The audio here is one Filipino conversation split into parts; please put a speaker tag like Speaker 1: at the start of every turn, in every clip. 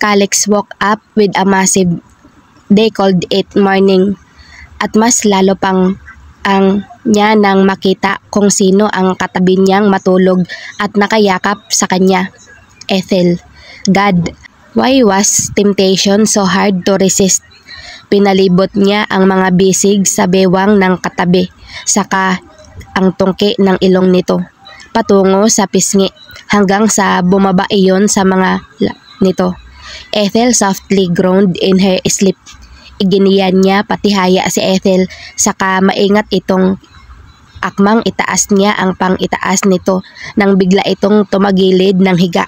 Speaker 1: Calix woke up with a massive, they called it morning. At mas lalo pang ang niya nang makita kung sino ang katabi niyang matulog at nakayakap sa kanya. Ethel. God, why was temptation so hard to resist? Pinalibot niya ang mga bisig sa bewang ng katabi, saka ang tungki ng ilong nito, patungo sa pisngi, hanggang sa bumaba iyon sa mga nito. Ethel softly groaned in her sleep. Iginiyan niya patihaya si Ethel, saka maingat itong akmang itaas niya ang pang-itaas nito nang bigla itong tumagilid ng higa.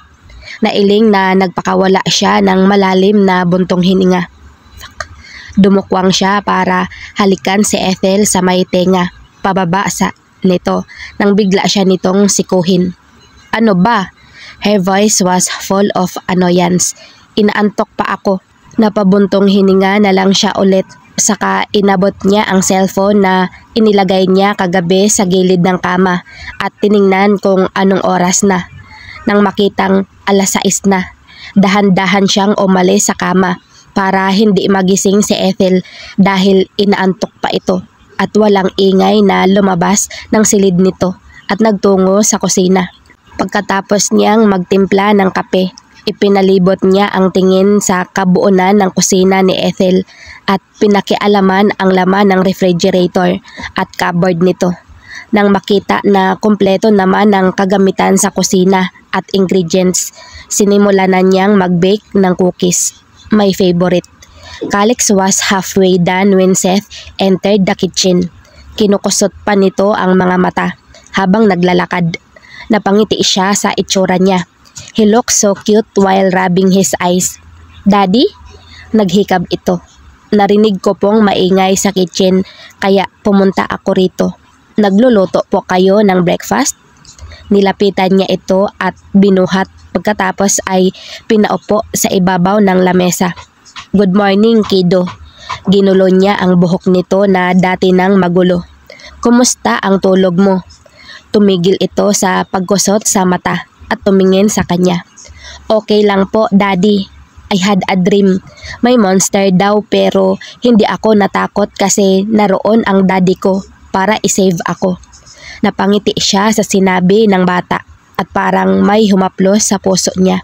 Speaker 1: Nailing na nagpakawala siya ng malalim na buntong hininga. Dumukwang siya para halikan si Ethel sa may tenga, pababa sa nito, nang bigla siya nitong sikuhin. Ano ba? Her voice was full of annoyance. Inaantok pa ako. Napabuntong hininga na lang siya ulit, saka inabot niya ang cellphone na inilagay niya kagabi sa gilid ng kama at tiningnan kung anong oras na. Nang makitang 6:00 na, dahan-dahan siyang umalis sa kama para hindi magising si Ethel dahil inaantok pa ito, at walang ingay na lumabas ng silid nito at nagtungo sa kusina. Pagkatapos niyang magtimpla ng kape, ipinalibot niya ang tingin sa kabuunan ng kusina ni Ethel at pinakialaman ang laman ng refrigerator at cupboard nito. Nang makita na kumpleto naman ang kagamitan sa kusina at ingredients, sinimulan na niyang mag-bake ng cookies, my favorite. Calix was halfway done when Seth entered the kitchen. Kinukusot pa nito ang mga mata habang naglalakad. Napangiti siya sa itsura niya. He looked so cute while rubbing his eyes. Daddy? Naghikab ito. Narinig ko pong maingay sa kitchen kaya pumunta ako rito. Nagluluto po kayo ng breakfast? Nilapitan niya ito at binuhat, pagkatapos ay pinaupo sa ibabaw ng lamesa. Good morning, kiddo. Ginulo niya ang buhok nito na dati nang magulo. Kumusta ang tulog mo? Tumigil ito sa pagkusot sa mata at tumingin sa kanya. Okay lang po, Daddy. I had a dream. May monster daw pero hindi ako natakot kasi naroon ang daddy ko para isave ako. Napangiti siya sa sinabi ng bata at parang may humaplos sa puso niya.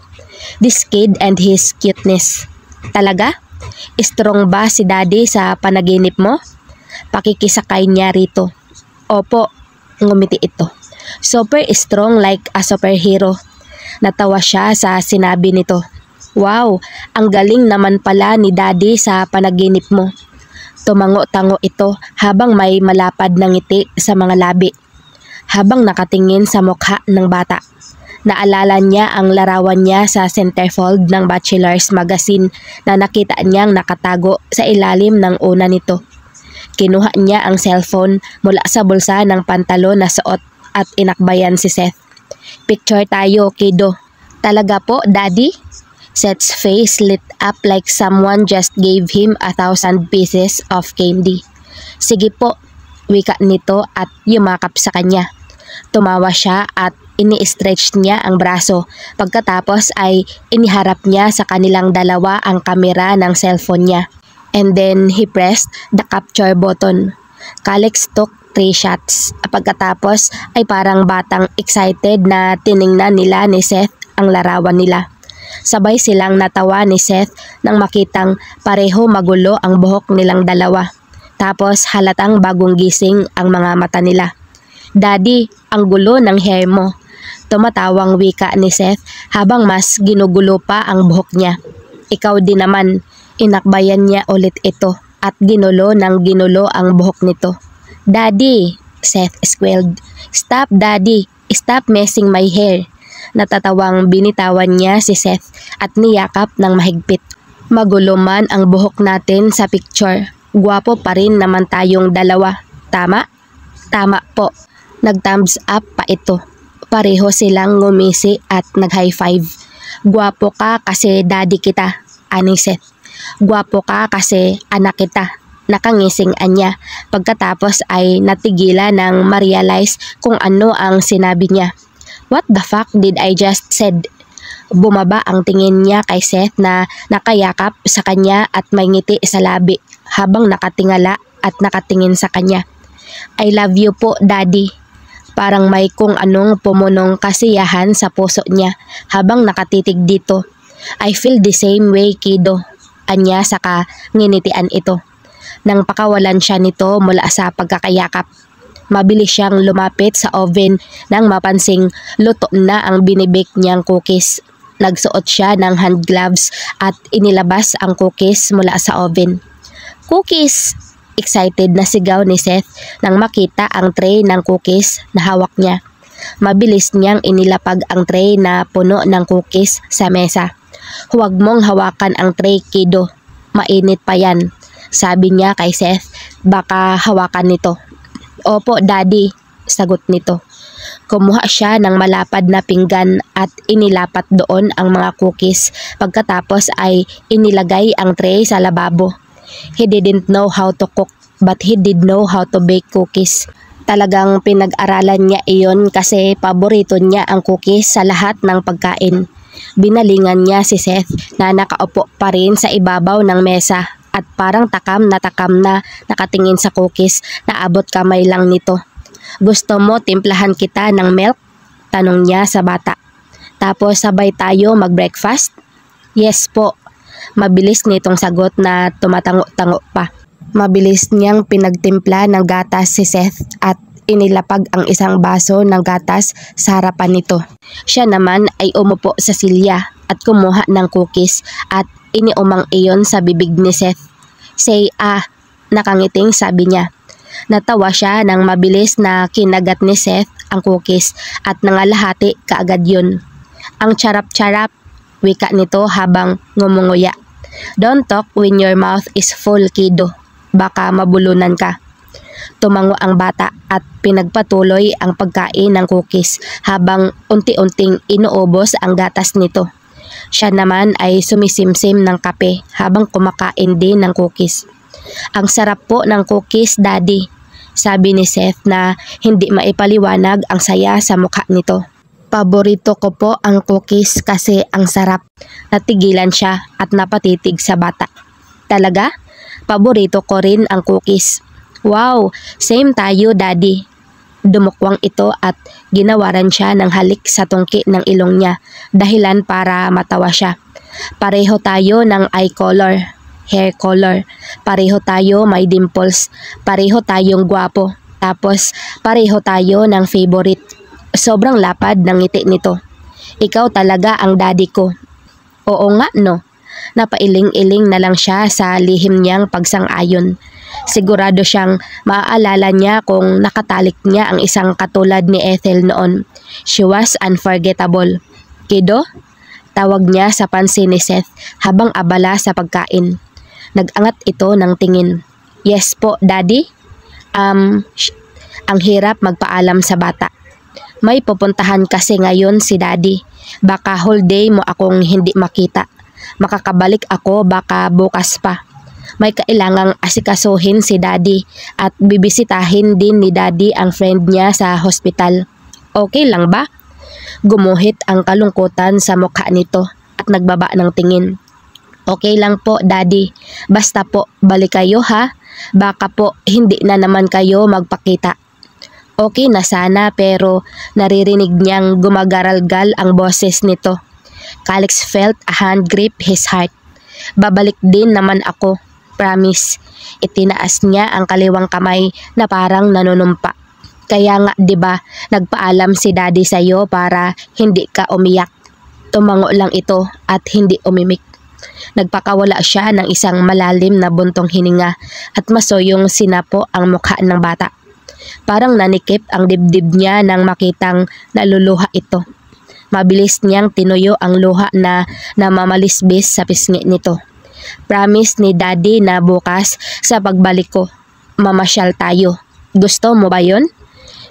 Speaker 1: This kid and his cuteness. Talaga? Strong ba si daddy sa panaginip mo? Pakikisakay niya rito. Opo, ngumiti ito. Super strong like a superhero. Natawa siya sa sinabi nito. Wow, ang galing naman pala ni daddy sa panaginip mo. Tumango-tango ito habang may malapad na ngiti sa mga labi. Habang nakatingin sa mukha ng bata, naalala niya ang larawan niya sa centerfold ng Bachelor's magazine na nakita niyang nakatago sa ilalim ng una nito. Kinuha niya ang cellphone mula sa bulsa ng pantalon na suot at inakbayan si Seth. Picture tayo, kiddo. Talaga po, Daddy? Seth's face lit up like someone just gave him 1,000 pieces of candy. Sige po, wika nito at yumakap sa kanya. Tumawa siya at ini-stretch niya ang braso. Pagkatapos ay iniharap niya sa kanilang dalawa ang kamera ng cellphone niya. And then he pressed the capture button. Calix took 3 shots. Pagkatapos ay parang batang excited na tiningnan nila ni Seth ang larawan nila. Sabay silang natawa ni Seth nang makitang pareho magulo ang buhok nilang dalawa. Tapos halatang bagong gising ang mga mata nila. Daddy, ang gulo ng hair mo. Tumatawang wika ni Seth habang mas ginugulo pa ang buhok niya. Ikaw din naman. Inakbayan niya ulit ito at ginulo ng ginulo ang buhok nito. Daddy, Seth squealed. Stop, Daddy. Stop messing my hair. Natatawang binitawan niya si Seth at niyakap ng mahigpit. Magulo man ang buhok natin sa picture, gwapo pa rin naman tayong dalawa. Tama? Tama po. Nag-thumbs up pa ito. Pareho silang ngumisi at nag-high five. Gwapo ka kasi daddy kita, ani Seth. Gwapo ka kasi anak kita. Nakangising anya. Pagkatapos ay natigilan ng ma-realize kung ano ang sinabi niya. What the fuck did I just said? Bumaba ang tingin niya kay Seth na nakayakap sa kanya at may ngiti sa labi habang nakatingala at nakatingin sa kanya. I love you po, Daddy. Parang may kung anong pumunong kasiyahan sa puso niya habang nakatitig dito. I feel the same way, kiddo. Anya saka nginitian ito. Nang pakawalan siya nito mula sa pagkakayakap. Mabilis siyang lumapit sa oven nang mapansing luto na ang binibake niyang cookies. Nagsuot siya ng hand gloves at inilabas ang cookies mula sa oven. Cookies! Excited na sigaw ni Seth nang makita ang tray ng cookies na hawak niya. Mabilis niyang inilapag ang tray na puno ng cookies sa mesa. Huwag mong hawakan ang tray, kiddo. Mainit pa yan. Sabi niya kay Seth, baka hawakan nito. Opo, Daddy, sagot nito. Kumuha siya ng malapad na pinggan at inilapat doon ang mga cookies. Pagkatapos ay inilagay ang tray sa lababo. He didn't know how to cook but he did know how to bake cookies. Talagang pinag-aralan niya iyon kasi paborito niya ang cookies sa lahat ng pagkain. Binalingan niya si Seth na nakaupo pa rin sa ibabaw ng mesa at parang takam na nakatingin sa cookies na abot kamay lang nito. Gusto mo timplahan kita ng milk? Tanong niya sa bata. Tapos sabay tayo mag-breakfast? Yes po. Mabilis nitong sagot na tumatango-tango pa. Mabilis niyang pinagtimpla ng gatas si Seth at inilapag ang isang baso ng gatas sa harapan nito. Siya naman ay umupo sa silya at kumuha ng cookies at iniumang iyon sa bibig ni Seth. Say nakangiting sabi niya. Natawa siya nang mabilis na kinagat ni Seth ang cookies at nangalahati kaagad yun. Ang charap-charap, wika nito habang ngumunguya. Don't talk when your mouth is full, kiddo. Baka mabulunan ka. Tumango ang bata at pinagpatuloy ang pagkain ng cookies habang unti-unting inuubos ang gatas nito. Siya naman ay sumisimsim ng kape habang kumakain din ng cookies. Ang sarap po ng cookies, Daddy, sabi ni Seth na hindi maipaliwanag ang saya sa mukha nito. Paborito ko po ang cookies kasi ang sarap. Natigilan siya at napatitig sa bata. Talaga? Paborito ko rin ang cookies. Wow, same tayo, Daddy. Dumukwang ito at ginawaran siya ng halik sa tungki ng ilong niya, dahilan para matawa siya. Pareho tayo ng eye color, hair color. Pareho tayo may dimples. Pareho tayong gwapo. Tapos pareho tayo ng favorite. Sobrang lapad ng ngiti nito. Ikaw talaga ang daddy ko. Oo nga, no? Napailing-iling na lang siya sa lihim niyang pagsang-ayon. Sigurado siyang maaalala niya kung nakatalik niya ang isang katulad ni Ethel noon. She was unforgettable. Kiddo? Tawag niya sa pansin ni Seth habang abala sa pagkain. Nag-angat ito ng tingin. Yes po, Daddy? Ang hirap magpaalam sa bata. May pupuntahan kasi ngayon si Daddy. Baka whole day mo akong hindi makita. Makakabalik ako baka bukas pa. May kailangang asikasuhin si Daddy at bibisitahin din ni Daddy ang friend niya sa hospital. Okay lang ba? Gumuhit ang kalungkutan sa mukha nito at nagbaba ng tingin. Okay lang po, Daddy. Basta po, balik kayo ha. Baka po hindi na naman kayo magpakita. Okay na sana pero naririnig niyang gumagaralgal ang boses nito. Calix felt a hand grip his heart. Babalik din naman ako. Promise. Itinaas niya ang kaliwang kamay na parang nanunumpa. Kaya nga 'di ba, nagpaalam si Daddy sa'yo para hindi ka umiyak. Tumango lang ito at hindi umimik. Nagpakawala siya ng isang malalim na buntong hininga at masoyong sinapo ang mukha ng bata. Parang nanikip ang dibdib niya nang makitang naluluha ito. Mabilis niyang tinuyo ang luha na namamalisbis sa pisngi nito. Promise ni Daddy na bukas sa pagbalik ko, mamasyal tayo. Gusto mo ba yun?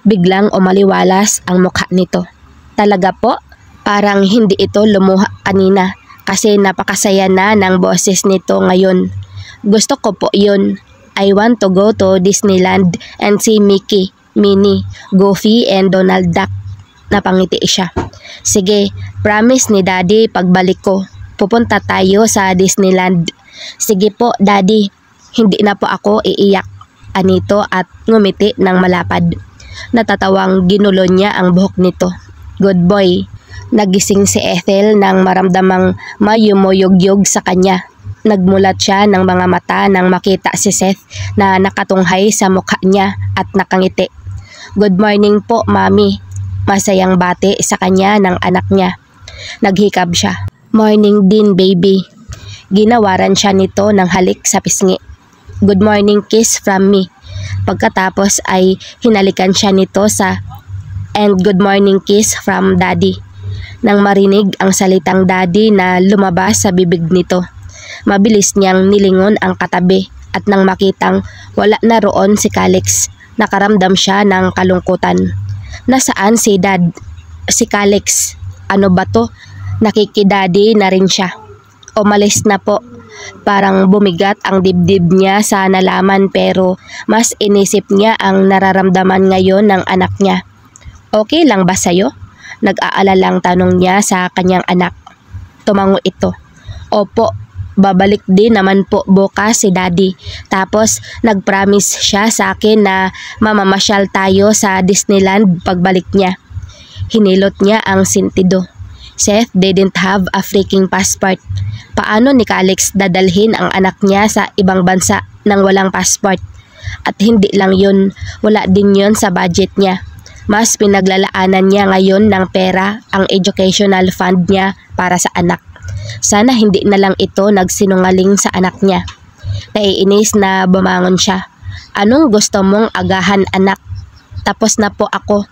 Speaker 1: Biglang umaliwalas ang mukha nito. Talaga po? Parang hindi ito lumuha kanina kasi napakasaya na ng boses nito ngayon. Gusto ko po yun. I want to go to Disneyland and see Mickey, Minnie, Goofy and Donald Duck. Napangiti siya. Sige, promise ni Daddy pagbalik ko. Pupunta tayo sa Disneyland. Sige po, Daddy. Hindi na po ako iiyak. Anito at ngumiti ng malapad. Natatawang ginulo niya ang buhok nito. Good boy. Nagising si Ethel nang maramdamang mayumuyog-yog sa kanya. Nagmulat siya ng mga mata nang makita si Seth na nakatunghay sa mukha niya at nakangiti. Good morning po, Mami. Masayang bati sa kanya ng anak niya. Naghikab siya. Morning din, baby. Ginawaran siya nito ng halik sa pisngi. Good morning kiss from me. Pagkatapos ay hinalikan siya nito sa and good morning kiss from Daddy. Nang marinig ang salitang Daddy na lumabas sa bibig nito, mabilis niyang nilingon ang katabi at nang makitang wala na roon si Calix, nakaramdam siya ng kalungkutan. Nasaan si Dad? Si Calix. Ano ba to? Nakikidaddy na rin siya. Umalis na po. Parang bumigat ang dibdib niya sa nalaman pero mas inisip niya ang nararamdaman ngayon ng anak niya. Okay lang ba sa'yo? Nag-aalalang tanong niya sa kanyang anak. Tumango ito. Opo, babalik din naman po bukas si Daddy. Tapos nag-promise siya sa akin na mamamasyal tayo sa Disneyland pagbalik niya. Hinilot niya ang sentido. Seth didn't have a freaking passport. Paano ni Calix dadalhin ang anak niya sa ibang bansa nang walang passport? At hindi lang yun, wala din yun sa budget niya. Mas pinaglalaanan niya ngayon ng pera ang educational fund niya para sa anak. Sana hindi na lang ito nagsinungaling sa anak niya. Naiinis na bumangon siya. Anong gusto mong agahan, anak? Tapos na po ako.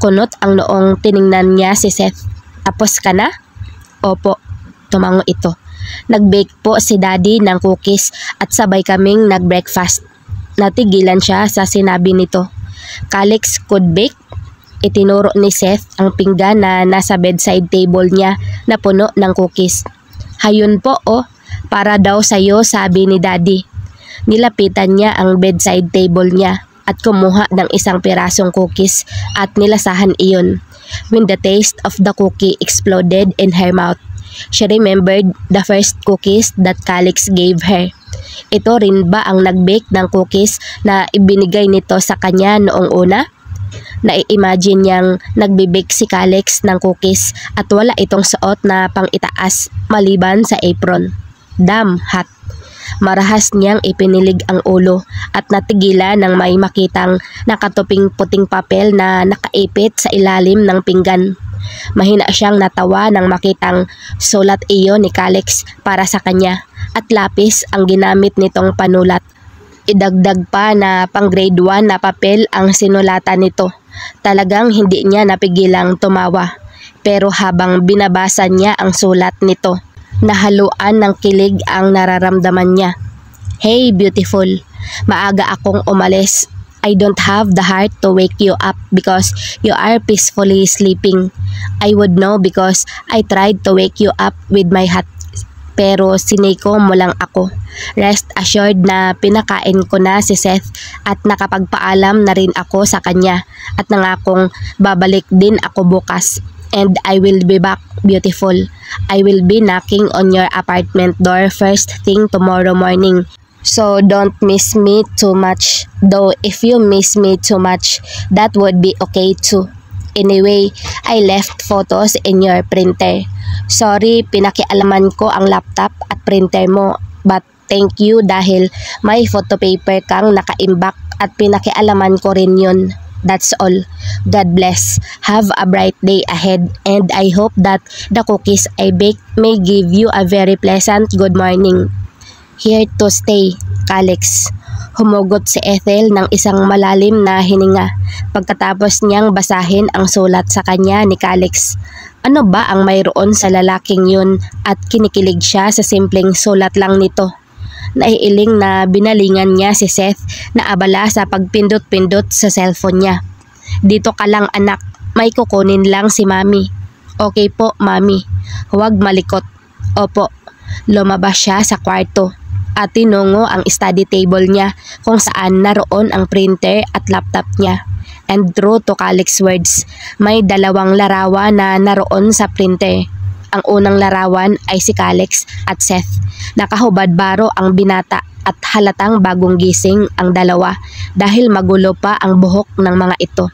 Speaker 1: Kunot ang noong tiningnan niya si Seth. Tapos ka na? Opo, tumango ito. Nag-bake po si Daddy ng cookies at sabay kaming nag-breakfast. Natigilan siya sa sinabi nito. Calix could bake? Itinuro ni Seth ang pinggan na nasa bedside table niya na puno ng cookies. Hayun po para daw sa'yo, sabi ni Daddy. Nilapitan niya ang bedside table niya at kumuha ng isang pirasong cookies at nilasahan iyon. When the taste of the cookie exploded in her mouth, she remembered the first cookies that Calix gave her. Ito rin ba ang nag-bake ng cookies na ibinigay nito sa kanya noong una? Nai-imagine niyang nagbe-bake si Calix ng cookies at wala itong suot na pang-itaas maliban sa apron. Damn hot. Marahas niyang ipinilig ang ulo at natigilan nang may makitang nakatuping puting papel na nakaipit sa ilalim ng pinggan. Mahina siyang natawa nang makitang sulat iyon ni Calix para sa kanya at lapis ang ginamit nitong panulat. Idagdag pa na pang grade 1 na papel ang sinulatan nito. Talagang hindi niya napigilang tumawa. Pero habang binabasa niya ang sulat nito, nahaluan ng kilig ang nararamdaman niya. Hey beautiful, maaga akong umalis. I don't have the heart to wake you up because you are peacefully sleeping. I would know because I tried to wake you up with my hat. Pero siniko mo lang ako. Rest assured na pinakain ko na si Seth at nakapagpaalam na rin ako sa kanya at nangakong babalik din ako bukas. And I will be back, beautiful. I will be knocking on your apartment door first thing tomorrow morning. So don't miss me too much. Though if you miss me too much, that would be okay too. Anyway, I left photos in your printer. Sorry, pinakialaman ko ang laptop at printer mo. But thank you dahil may photo paper kang nakaimbak at pinakialaman ko rin yun. That's all. God bless. Have a bright day ahead and I hope that the cookies I bake may give you a very pleasant good morning. Here to stay, Calix. Humugot si Ethel ng isang malalim na hininga pagkatapos niyang basahin ang sulat sa kanya ni Calix. Ano ba ang mayroon sa lalaking yun at kinikilig siya sa simpleng sulat lang nito? Naiiling na binalingan niya si Seth na abala sa pagpindot-pindot sa cellphone niya. Dito ka lang anak, may kukunin lang si Mami. Okay po, Mami. Huwag malikot. Opo. Lumabas siya sa kwarto at tinungo ang study table niya kung saan naroon ang printer at laptop niya. And true to Calix's words, may dalawang larawan na naroon sa printer. Ang unang larawan ay si Calix at Seth. Nakahubad baro ang binata at halatang bagong gising ang dalawa dahil magulo pa ang buhok ng mga ito.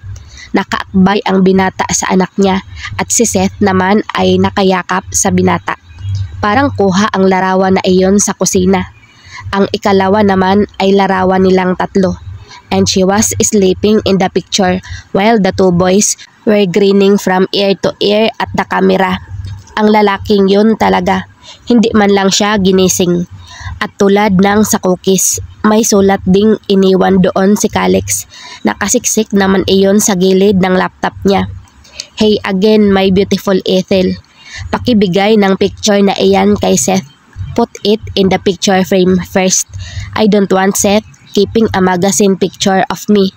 Speaker 1: Nakaakbay ang binata sa anak niya at si Seth naman ay nakayakap sa binata. Parang kuha ang larawan na iyon sa kusina. Ang ikalawa naman ay larawan nilang tatlo. And she was sleeping in the picture while the two boys were grinning from ear to ear at the camera. Ang lalaking yun talaga, hindi man lang siya ginising. At tulad ng sa cookies, may sulat ding iniwan doon si Calix. Nakasiksik naman iyon sa gilid ng laptop niya. Hey again my beautiful Ethel, pakibigay ng picture na iyan kay Seth. Put it in the picture frame first. I don't want Seth keeping a magazine picture of me.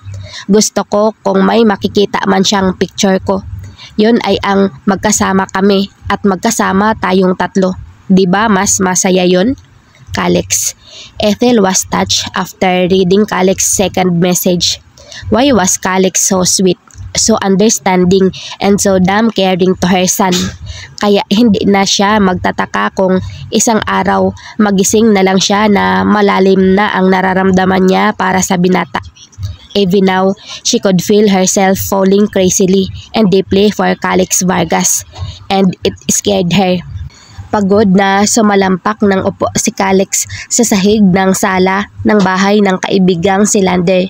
Speaker 1: Gusto ko kung may makikita man siyang picture ko. Yun ay ang magkasama kami at magkasama tayong tatlo. Diba mas masaya yun? Calix. Ethel was touched after reading Calix's second message. Why was Calix so sweet, so understanding, and so damn caring to her son? Kaya hindi na siya magtataka kung isang araw magising na lang siya na malalim na ang nararamdaman niya para sa binata. Even now, she could feel herself falling crazily and deeply for Calix Vargas, and it scared her. Pagod na sumalampak ng upo si Calix sa sahig ng sala ng bahay ng kaibigang si Lander.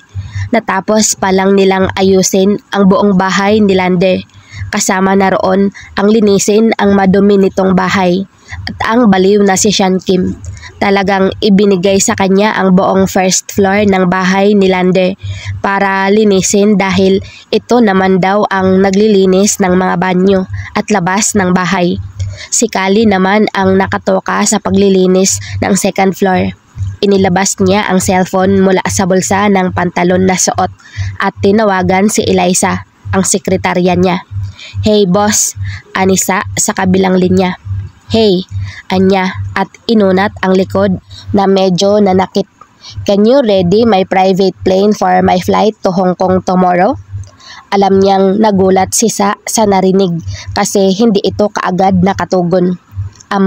Speaker 1: Natapos pa lang nilang ayusin ang buong bahay ni Lander. Kasama na roon ang linisin ang madumi nitong bahay. At ang baliw na si Sean Kim, talagang ibinigay sa kanya ang buong first floor ng bahay ni Lander para linisin dahil ito naman daw ang naglilinis ng mga banyo at labas ng bahay. Si Kali naman ang nakatoka sa paglilinis ng second floor. Inilabas niya ang cellphone mula sa bulsa ng pantalon na suot at tinawagan si Eliza, ang sekretarya niya. Hey boss, Anisa sa kabilang linya. Hey, anya, at inunat ang likod na medyo nanakit. Can you ready my private plane for my flight to Hong Kong tomorrow? Alam niyang nagulat si Sa narinig kasi hindi ito kaagad nakatugon.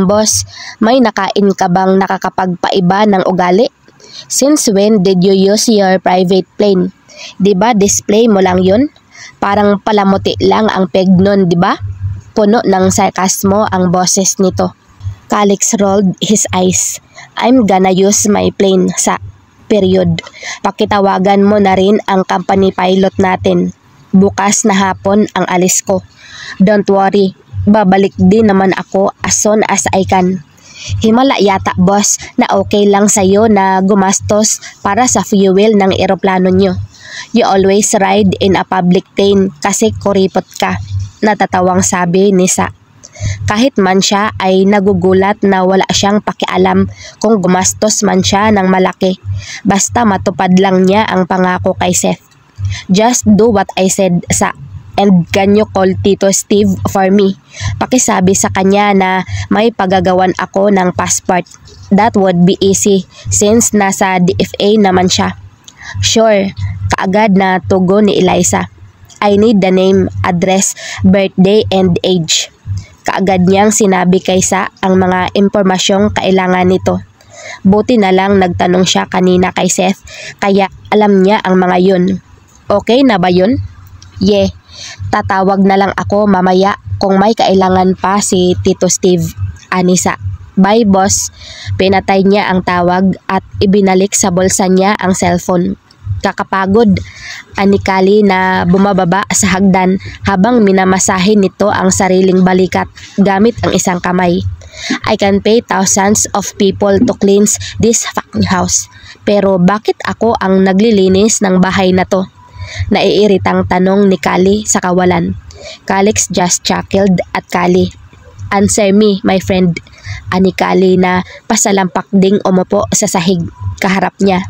Speaker 1: Boss, may nakain ka bang nakakapagpaiba ng ugali? Since when did you use your private plane? Diba display mo lang yun? Parang palamuti lang ang peg nun, diba? Puno ng sarkasmo ang boses nito. Calix rolled his eyes. I'm gonna use my plane, Sa. Period. Pakitawagan mo na rin ang company pilot natin. Bukas na hapon ang alis ko. Don't worry, babalik din naman ako as soon as I can. Himala yata boss na okay lang sa'yo na gumastos para sa fuel ng eroplano nyo. You always ride in a public plane kasi kuripot ka. Natatawang sabi ni Sa. Kahit man siya ay nagugulat na wala siyang pakialam kung gumastos man siya ng malaki. Basta matupad lang niya ang pangako kay Seth. Just do what I said, Sa. And can you call Tito Steve for me? Pakisabi sa kanya na may pagagawan ako ng passport. That would be easy since nasa DFA naman siya. Sure, kaagad na tugon ni Eliza. I need the name, address, birthday, and age. Kaagad niyang sinabi kay Sa ang mga impormasyong kailangan nito. Buti na lang nagtanong siya kanina kay Seth kaya alam niya ang mga yun. Okay na ba yun? Yeah, tatawag na lang ako mamaya kung may kailangan pa si Tito Steve, Anisa. Bye boss. Pinatay niya ang tawag at ibinalik sa bulsa niya ang cellphone. Kakapagod, anikali na bumababa sa hagdan habang minamasahin nito ang sariling balikat gamit ang isang kamay. I can pay thousands of people to cleanse this fucking house. Pero bakit ako ang naglilinis ng bahay na to? Naiiritang tanong ni Kali sa kawalan. Calix just chuckled at Kali. Answer me, my friend. Ani Kali na pasalampak ding umupo sa sahig kaharap niya.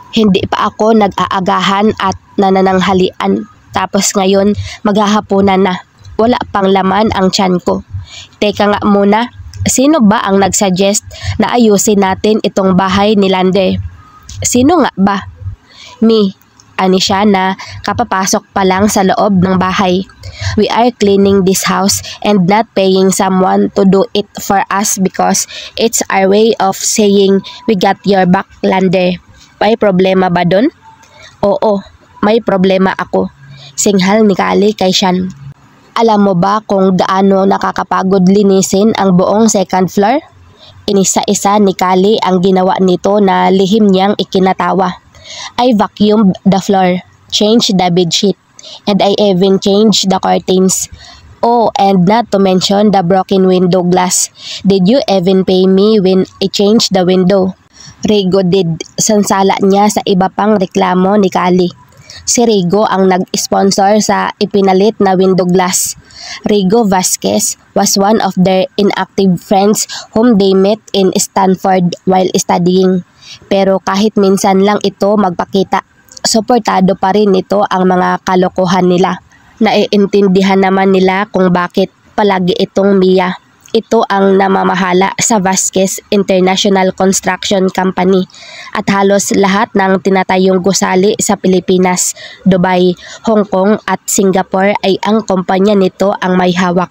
Speaker 1: Hindi pa ako nag-aagahan at nanananghalian. Tapos ngayon maghahapunan na. Wala pang laman ang tiyan ko. Teka nga muna, sino ba ang nagsuggest na ayusin natin itong bahay ni Lander? Sino nga ba? Me. ani siya na kapapasok pa lang sa loob ng bahay. We are cleaning this house and not paying someone to do it for us because it's our way of saying we got your back, Lander. May problema ba dun? Oo, may problema ako. Singhal ni Kali kay Sean. Alam mo ba kung gaano nakakapagod linisin ang buong second floor? Inisa-isa ni Kali ang ginawa nito na lihim niyang ikinatawa. I vacuumed the floor, changed the bedsheet, and I even changed the curtains. Oh, and not to mention the broken window glass. Did you even pay me when I changed the window? Rigo did. Sansala niya sa iba pang reklamo ni Kali. Si Rigo ang nag-sponsor sa ipinalit na window glass. Rigo Vasquez was one of their inactive friends whom they met in Stanford while studying. Pero kahit minsan lang ito magpakita, suportado pa rin ito ang mga kalokohan nila. Naiintindihan naman nila kung bakit palagi itong Mia. Ito ang namamahala sa Vasquez International Construction Company at halos lahat ng tinatayong gusali sa Pilipinas, Dubai, Hong Kong at Singapore ay ang kumpanya nito ang may hawak.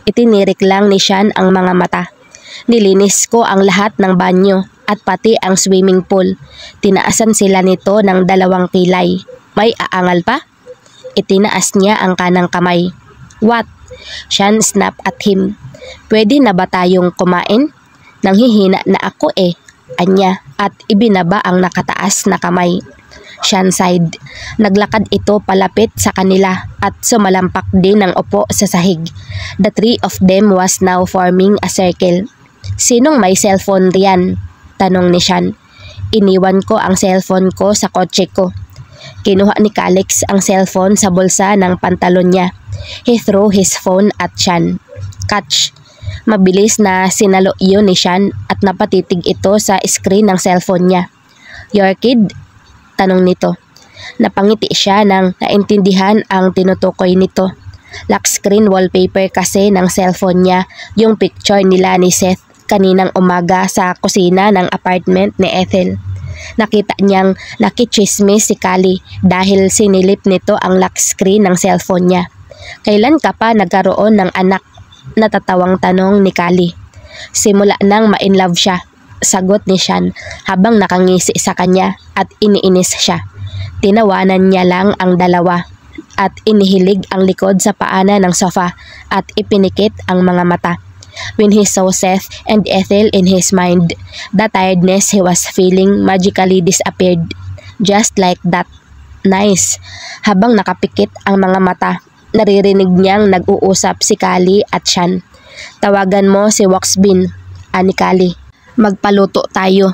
Speaker 1: Itinirik lang ni Sean ang mga mata. Nilinis ko ang lahat ng banyo at pati ang swimming pool. Tinaasan sila nito ng 2 kilay. May aangal pa? Itinaas niya ang kanang kamay. What? Sean snapped at him. Pwede na ba tayong kumain? Nanghihina na ako anya, at ibinaba ang nakataas na kamay. Sean sighed. Naglakad ito palapit sa kanila at sumalampak din ng upo sa sahig. The three of them was now forming a circle. Sinong may cellphone riyan? Tanong ni Sean. Iniwan ko ang cellphone ko sa kotse ko. Kinuha ni Calix ang cellphone sa bulsa ng pantalon niya. He threw his phone at Sean. Catch. Mabilis na sinalo iyon ni Sean at napatitig ito sa screen ng cellphone niya. Your kid? Tanong nito. Napangiti siya nang naintindihan ang tinutukoy nito. Lock screen wallpaper kasi ng cellphone niya yung picture nila ni Seth kaninang umaga sa kusina ng apartment ni Ethel. Nakita niyang nakichismis si Kali dahil sinilip nito ang lock screen ng cellphone niya. Kailan ka pa nagkaroon ng anak? Natatawang tanong ni Kali. Simula nang ma-inlove siya, sagot ni Sean habang nakangisi sa kanya at iniinis siya. Tinawanan niya lang ang dalawa at inihilig ang likod sa paanan ng sofa at ipinikit ang mga mata. When he saw Seth and Ethel in his mind, the tiredness he was feeling magically disappeared. Just like that. Nice. Habang nakapikit ang mga mata, naririnig niyang nag-uusap si Kali at Sean. Tawagan mo si Waxbin, ani Kali. Magpaluto tayo.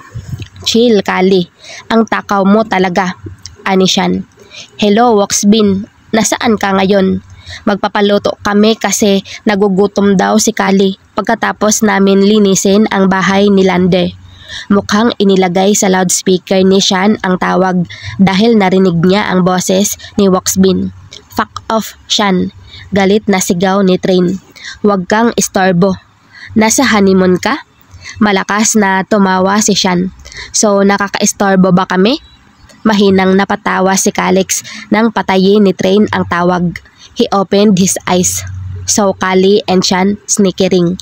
Speaker 1: Chill, Kali. Ang takaw mo talaga, ani Sean. Hello, Waxbin. Nasaan ka ngayon? Magpapaluto kami kasi nagugutom daw si Kali pagkatapos namin linisin ang bahay ni Lander. Mukhang inilagay sa loudspeaker ni Sean ang tawag dahil narinig niya ang boses ni Waxbin. Fuck off, Sean. Galit na sigaw ni Train. Huwag kang istorbo. Nasa honeymoon ka? Malakas na tumawa si Sean. So nakaka-istorbo ba kami? Mahinang napatawa si Calix nang patayin ni Train ang tawag. He opened his eyes. So Kali and Sean snickering.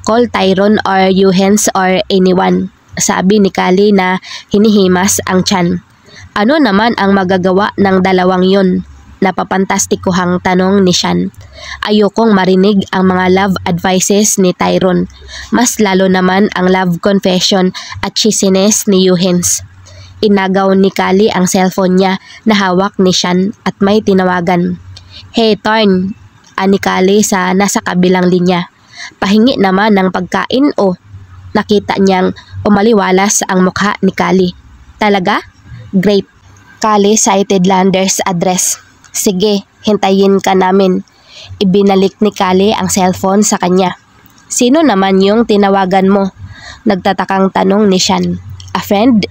Speaker 1: Call Tyrone or Euhens or anyone. Sabi ni Kali na hinihimas ang tiyan. Ano naman ang magagawa ng dalawang yun? Napapantastikuhang tanong ni Sean. Ayokong marinig ang mga love advices ni Tyrone. Mas lalo naman ang love confession at cheesiness ni Euhens. Inagaw ni Kali ang cellphone niya na hawak ni Sean at may tinawagan. Hey Torn, ani Kali sa nasa kabilang linya. Pahingi naman ng pagkain o. Nakita niyang umaliwalas ang mukha ni Kali. Talaga? Great. Kali cited Lander's address. Sige, hintayin ka namin. Ibinalik ni Kali ang cellphone sa kanya. Sino naman yung tinawagan mo? Nagtatakang tanong ni Sean. A friend?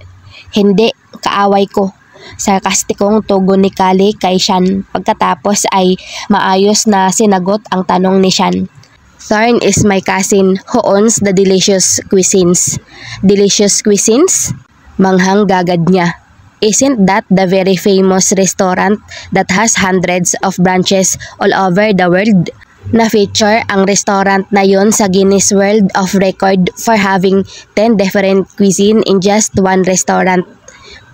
Speaker 1: Hindi, kaaway ko. Sarkastikong tugon ni Kali kay Sean pagkatapos ay maayos na sinagot ang tanong ni Sean. Thorn is my cousin who owns the Delicious Cuisines. Delicious Cuisines? Manghang gagad niya. Isn't that the very famous restaurant that has hundreds of branches all over the world? Na-feature ang restaurant na yon sa Guinness World of Record for having 10 different cuisine in just one restaurant.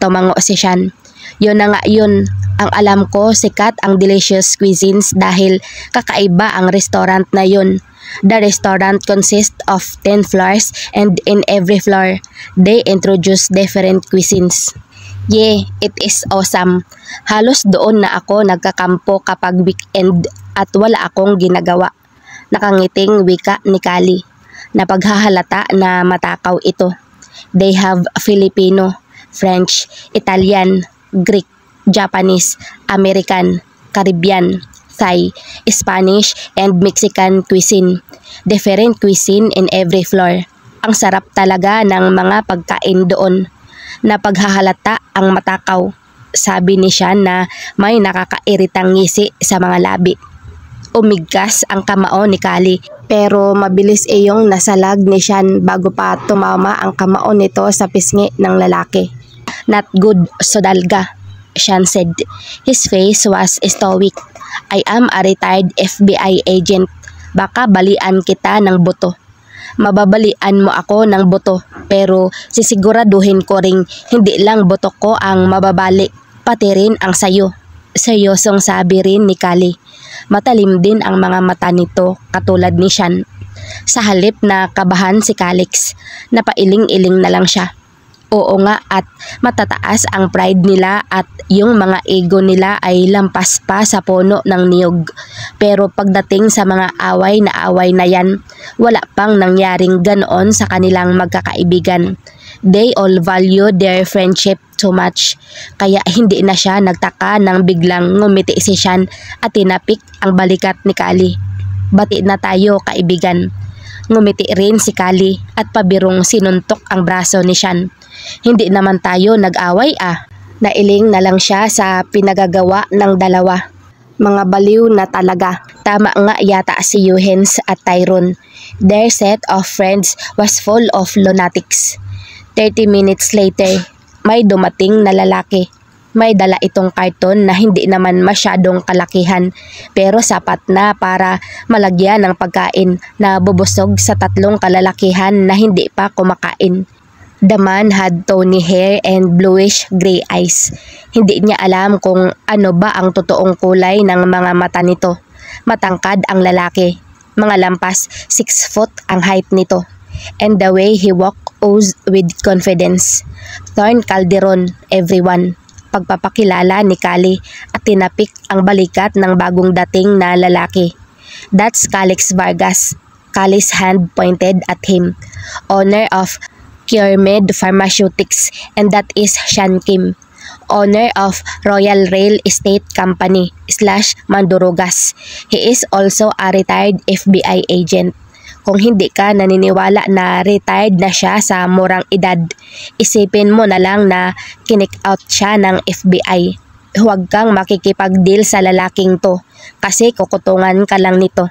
Speaker 1: Tumango si Sean. Yun na nga yun. Ang alam ko, sikat ang delicious cuisines dahil kakaiba ang restaurant na yun. The restaurant consists of 10 floors and in every floor, they introduce different cuisines. Yeah, it is awesome. Halos doon na ako nagkakampo kapag weekend at wala akong ginagawa. Nakangiting wika ni Kali. Napaghahalata na matakaw ito. They have Filipino, French, Italian, Greek, Japanese, American, Caribbean, Thai, Spanish, and Mexican cuisine. Different cuisine in every floor. Ang sarap talaga ng mga pagkain doon. Napaghahalata ang matakaw. Sabi ni Sean na may nakakairitang ngisi sa mga labi. Umigkas ang kamao ni Kali pero mabilis iyong nasalag ni Sean bago pa tumama ang kamao nito sa pisngi ng lalaki. Not good, Sodalga, Sean said. His face was stoic. I am a retired FBI agent. Baka balian kita ng buto. Mababalian mo ako ng buto pero sisiguraduhin ko ring hindi lang buto ko ang mababali, pati rin ang sayo. Seryosong sabi rin ni Kali. Matalim din ang mga mata nito katulad ni Sean. Sa halip na kabahan si Calix, napailing-iling na lang siya. Oo nga at matataas ang pride nila at yung mga ego nila ay lampas pa sa puno ng niyog. Pero pagdating sa mga away na yan, wala pang nangyaring ganoon sa kanilang magkakaibigan. They all value their friendship too much. Kaya hindi na siya nagtaka nang biglang ngumiti si Sean at tinapik ang balikat ni Kali. Bati na tayo kaibigan. Ngumiti rin si Kali at pabirong sinuntok ang braso ni Sean. Hindi naman tayo nag-away ah. Nailing na lang siya sa pinagagawa ng dalawa. Mga baliw na talaga. Tama nga yata si Eugens at Tyrone. Their set of friends was full of lunatics. 30 minutes later, may dumating na lalaki. May dala itong karton na hindi naman masyadong kalakihan pero sapat na para malagyan ng pagkain na bubusog sa 3 kalalakihan na hindi pa kumakain. The man had tawny hair and bluish gray eyes. Hindi niya alam kung ano ba ang totoong kulay ng mga mata nito. Matangkad ang lalaki. Mga lampas 6 foot ang height nito. And the way he walked oozed with confidence. Thorn Calderon, everyone. Pagpapakilala ni Kali at tinapik ang balikat ng bagong dating na lalaki. That's Calix Vargas. Kali's hand pointed at him. Owner of CureMed Pharmaceutics, and that is Sean Kim, owner of Royal Rail Estate Company / Mandurugas. He is also a retired FBI agent. Kung hindi ka naniniwala na retired na siya sa murang edad, isipin mo na lang na kinik out siya ng FBI. Huwag kang makikipag-deal sa lalaking to kasi kukutungan ka lang nito.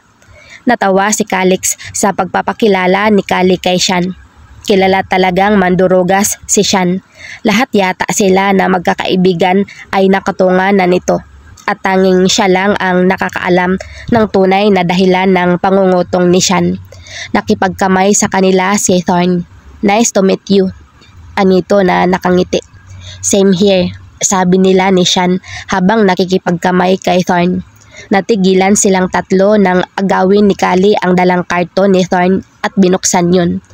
Speaker 1: Natawa si Calix sa pagpapakilala ni Kali kay Sean. Kilala talagang mandurugas si Sean. Lahat yata sila na magkakaibigan ay nakatungan na nito. At tanging siya lang ang nakakaalam ng tunay na dahilan ng pangungutong ni Sean. Nakipagkamay sa kanila si Thorn. Nice to meet you. Anito na nakangiti. Same here, sabi nila ni Sean habang nakikipagkamay kay Thorn. Natigilan silang tatlo nang agawin ni Kali ang dalang karton ni Thorn at binuksan yun.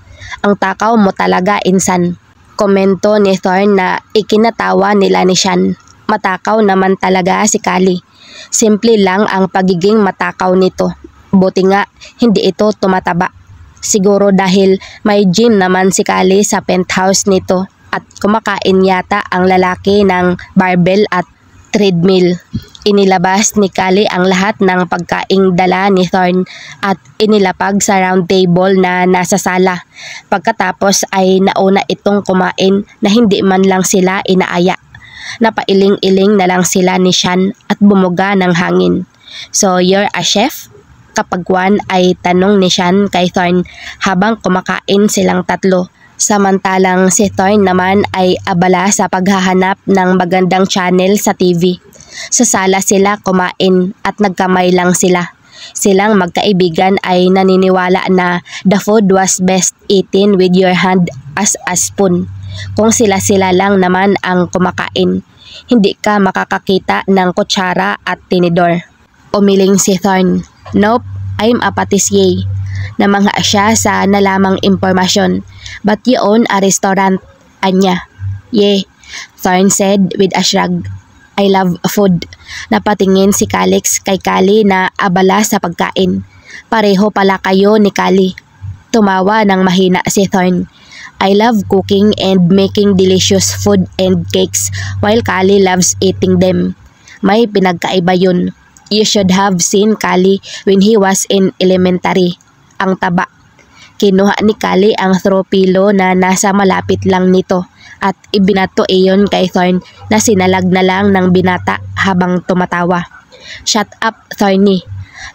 Speaker 1: Ang takaw mo talaga, insan. Komento ni Thorn na ikinatawa nila ni Sean. Matakaw naman talaga si Kali. Simple lang ang pagiging matakaw nito. Buti nga, hindi ito tumataba. Siguro dahil may gym naman si Kali sa penthouse nito at kumakain yata ang lalaki ng barbell at treadmill. Inilabas ni Kali ang lahat ng pagkaing dala ni Thorn at inilapag sa round table na nasa sala. Pagkatapos ay nauna itong kumain na hindi man lang sila inaaya. Napailing-iling na lang sila ni Sean at bumuga ng hangin. So you're a chef? Kapag one ay tanong ni Sean kay Thorn habang kumakain silang tatlo. Samantalang si Thorn naman ay abala sa paghahanap ng magandang channel sa TV. Sa sala sila kumain at nagkamay lang sila. Silang magkaibigan ay naniniwala na the food was best eaten with your hand as a spoon. Kung sila-sila lang naman ang kumakain, hindi ka makakakita ng kutsara at tinidor. Umiling si Thorn. Nope, I'm a patissier. Namangha siya sa nalamang impormasyon. But you own a restaurant, anya. Yeah, Thorn said with a shrug. I love food. Napatingin si Calix kay Kali na abala sa pagkain. Pareho pala kayo ni Kali. Tumawa ng mahina si Thorn. I love cooking and making delicious food and cakes while Kali loves eating them. May pinagkaiba yun. You should have seen Kali when he was in elementary. Ang taba. Kinuha ni Kali ang throw pillow na nasa malapit lang nito at ibinato iyon kay Thorn na sinalag na lang ng binata habang tumatawa. Shut up, Thorny.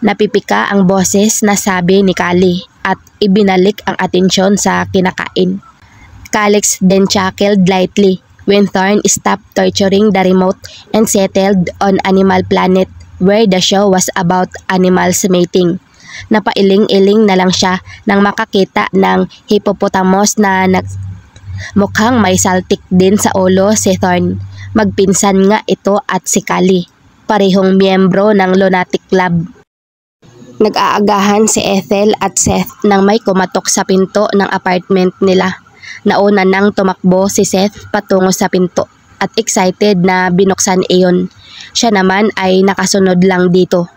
Speaker 1: Napipika ang boses na sabi ni Kali at ibinalik ang atensyon sa kinakain. Calix then chuckled lightly when Thorn stopped torturing the remote and settled on Animal Planet where the show was about animals mating. Napailing-iling na lang siya nang makakita ng hippopotamus na mukhang may saltik din sa ulo si Thorn. Magpinsan nga ito at si Kali, parehong miyembro ng Lunatic Club. Nag-aagahan si Ethel at Seth nang may kumatok sa pinto ng apartment nila. Nauna nang tumakbo si Seth patungo sa pinto at excited na binuksan iyon. Siya naman ay nakasunod lang dito.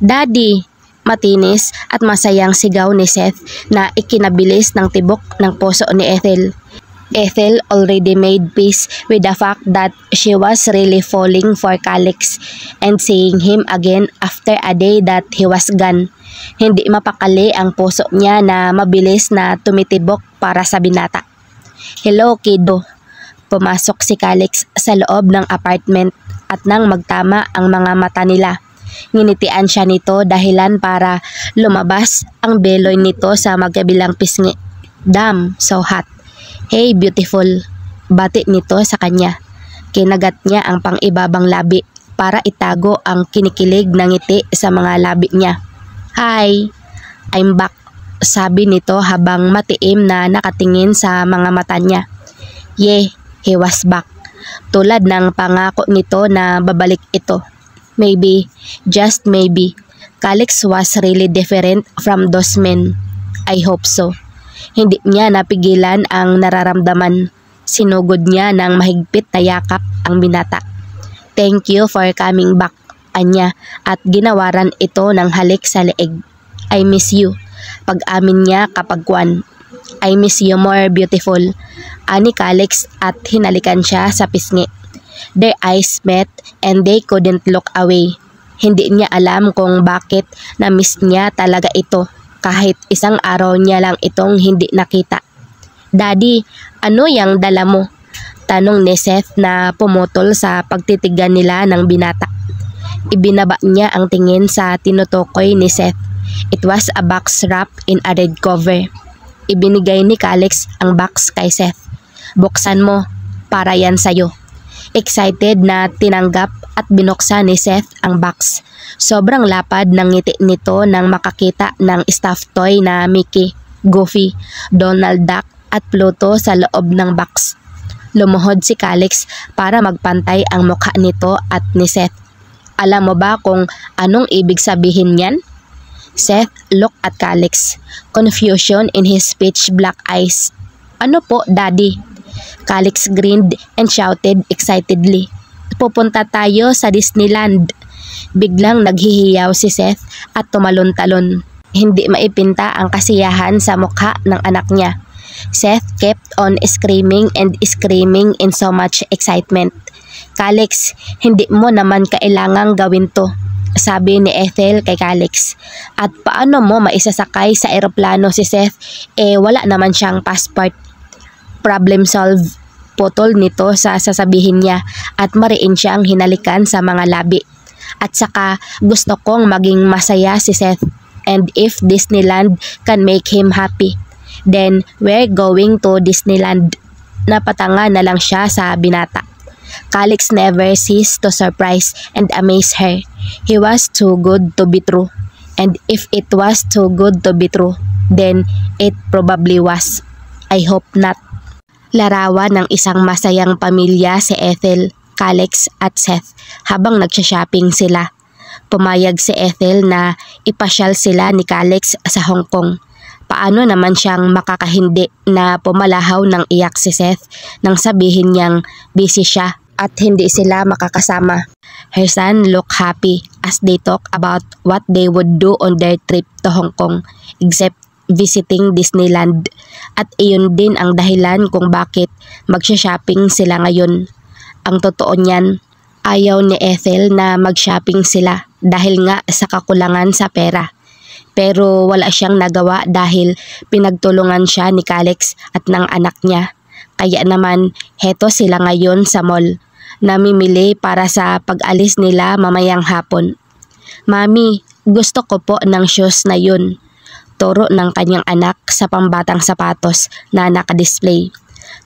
Speaker 1: Daddy! Matinis at masayang sigaw ni Seth na ikinabilis ng tibok ng puso ni Ethel. Ethel already made peace with the fact that she was really falling for Calix and seeing him again after a day that he was gone. Hindi mapakali ang puso niya na mabilis na tumitibok para sa binata. Hello, kiddo. Pumasok si Calix sa loob ng apartment at nang magtama ang mga mata nila. Nginitian siya nito dahilan para lumabas ang beloy nito sa magkabilang pisngi. Damn, so hot. Hey, beautiful. Bati nito sa kanya. Kinagat niya ang pang-ibabang labi para itago ang kinikilig na ngiti sa mga labi niya. Hi, I'm back. Sabi nito habang matiim na nakatingin sa mga mata niya. Yeah, he was back. Tulad ng pangako nito na babalik ito. Maybe, just maybe, Calix was really different from those men. I hope so. Hindi niya napigilan ang nararamdaman. Sinugod niya ng mahigpit na yakap ang binata. Thank you for coming back, anya, at ginawaran ito ng halik sa leeg. I miss you. Pag-amin niya kapag kwan. I miss you more, beautiful. Ani Calix at hinalikan siya sa pisngi. Their eyes met and they couldn't look away. Hindi niya alam kung bakit na-miss niya talaga ito kahit isang araw niya lang itong hindi nakita. Daddy, ano yang dala mo? Tanong ni Seth na pumutol sa pagtitigan nila ng binata. Ibinaba niya ang tingin sa tinutukoy ni Seth. It was a box wrapped in a red cover. Ibinigay ni Calix ang box kay Seth. Buksan mo, para yan sayo. Excited na tinanggap at binuksan ni Seth ang box. Sobrang lapad ng ngiti nito nang makakita ng stuffed toy na Mickey, Goofy, Donald Duck at Pluto sa loob ng box. Lumuhod si Calix para magpantay ang mukha nito at ni Seth. Alam mo ba kung anong ibig sabihin niyan? Seth looked at Calix, confusion in his pitch black eyes. Ano po, Daddy? Calix grinned and shouted excitedly. Pupunta tayo sa Disneyland. Biglang naghihiyaw si Seth at tumalon-talon. Hindi maipinta ang kasiyahan sa mukha ng anak niya. Seth kept on screaming and screaming in so much excitement. Calix, hindi mo naman kailangang gawin to, sabi ni Ethel kay Calix. At paano mo maisasakay sa eroplano si Seth? Wala naman siyang passport. Problem solved. Putol nito sa sasabihin niya at mariin siyang hinalikan sa mga labi. At saka gusto kong maging masaya si Seth and if Disneyland can make him happy, Then, we're going to Disneyland. Napatanga na lang siya sa binata. Calix never ceased to surprise and amaze her. He was too good to be true. And if it was too good to be true, then it probably was. I hope not. Larawan ng isang masayang pamilya si Ethel, Calix at Seth habang nagsha-shopping sila. Pumayag si Ethel na ipasyal sila ni Calix sa Hong Kong. Paano naman siyang makakahindi na pumalahaw ng iyak si Seth nang sabihin niyang busy siya at hindi sila makakasama. Her son looked happy as they talk about what they would do on their trip to Hong Kong except visiting Disneyland. At iyon din ang dahilan kung bakit magsha-shopping sila ngayon. Ang totoo niyan, ayaw ni Ethel na mag-shopping sila dahil nga sa kakulangan sa pera. Pero wala siyang nagawa dahil pinagtulungan siya ni Calix at ng anak niya. Kaya naman, heto sila ngayon sa mall, namimili para sa pag-alis nila mamayang hapon. Mami, gusto ko po ng shoes na yun. Turo ng kanyang anak sa pambatang sapatos na nakadisplay.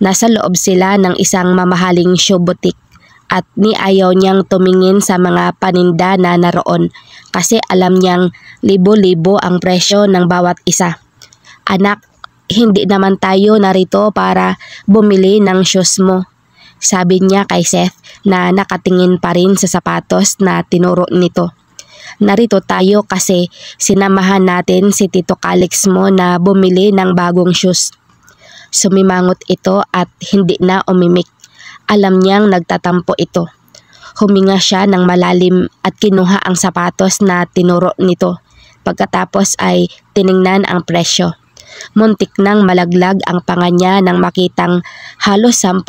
Speaker 1: Nasa loob sila ng isang mamahaling shoe boutique at ni ayaw niyang tumingin sa mga paninda na naroon kasi alam niyang libo-libo ang presyo ng bawat isa. Anak, hindi naman tayo narito para bumili ng shoes mo, sabi niya kay Seth na nakatingin pa rin sa sapatos na tinuro nito. Narito tayo kasi sinamahan natin si Tito Calix mo na bumili ng bagong shoes. Sumimangot ito at hindi na umimik. Alam niyang nagtatampo ito. Huminga siya ng malalim at kinuha ang sapatos na tinuro nito. Pagkatapos ay tiningnan ang presyo. Muntik nang malaglag ang panga niya nang makitang halos 10,000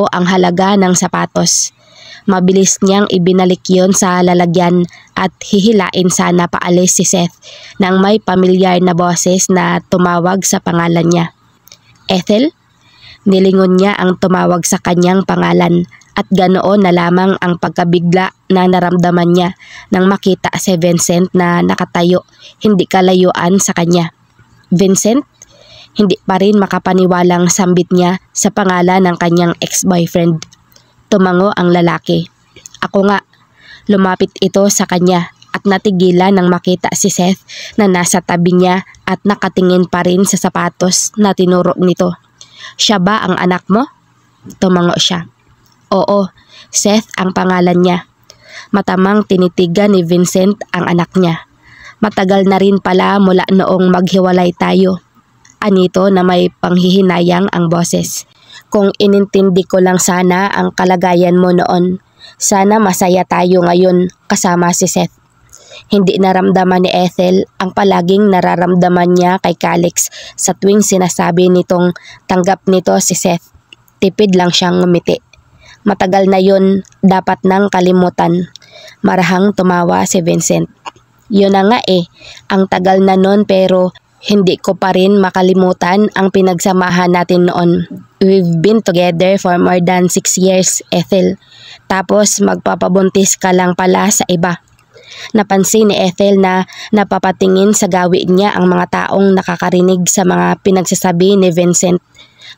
Speaker 1: ang halaga ng sapatos. Mabilis niyang ibinalik yon sa lalagyan at hihilain sana paalis si Seth nang may pamilyar na boses na tumawag sa pangalan niya. Ethel? Nilingon niya ang tumawag sa kanyang pangalan at ganoon na lamang ang pagkabigla na naramdaman niya nang makita si Vincent na nakatayo hindi kalayuan sa kanya. Vincent? Hindi pa rin makapaniwalang sambit niya sa pangalan ng kanyang ex-boyfriend. Tumango ang lalaki. Ako nga. Lumapit ito sa kanya at natigilan nang makita si Seth na nasa tabi niya at nakatingin pa rin sa sapatos na tinuro nito. Siya ba ang anak mo? Tumango siya. Oo, Seth ang pangalan niya. Matamang tinitigan ni Vincent ang anak niya. Matagal na rin pala mula noong maghiwalay tayo. Anito na may panghihinayang ang boses. Kung inintindi ko lang sana ang kalagayan mo noon, sana masaya tayo ngayon kasama si Seth. Hindi naramdaman ni Ethel ang palaging nararamdaman niya kay Calix sa tuwing sinasabi nitong tanggap nito si Seth. Tipid lang siyang ngumiti. Matagal na yun, dapat nang kalimutan. Marahang tumawa si Vincent. Yun na nga ang tagal na nun pero hindi ko pa rin makalimutan ang pinagsamahan natin noon. We've been together for more than 6 years, Ethel. Tapos magpapabuntis ka lang pala sa iba. Napansin ni Ethel na napapatingin sa gawin niya ang mga taong nakakarinig sa mga pinagsasabi ni Vincent.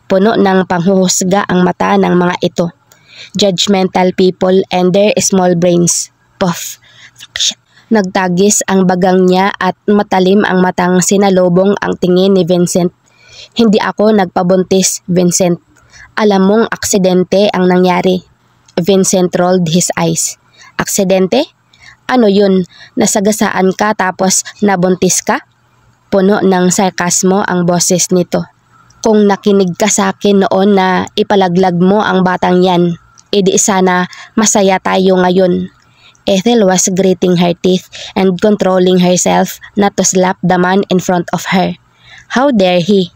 Speaker 1: Puno ng panghuhusga ang mata ng mga ito. Judgmental people and their small brains. Puff. Nagtagis ang bagang niya at matalim ang matang sinalubong ang tingin ni Vincent. Hindi ako nagpabuntis, Vincent. Alam mong aksidente ang nangyari. Vincent rolled his eyes. Aksidente? Ano yun? Nasagasaan ka tapos nabuntis ka? Puno ng sarkasmo ang boses nito. Kung nakinig ka sa akin noon na ipalaglag mo ang batang yan, edi sana masaya tayo ngayon. Ethel was gritting her teeth and controlling herself not to slap the man in front of her. How dare he?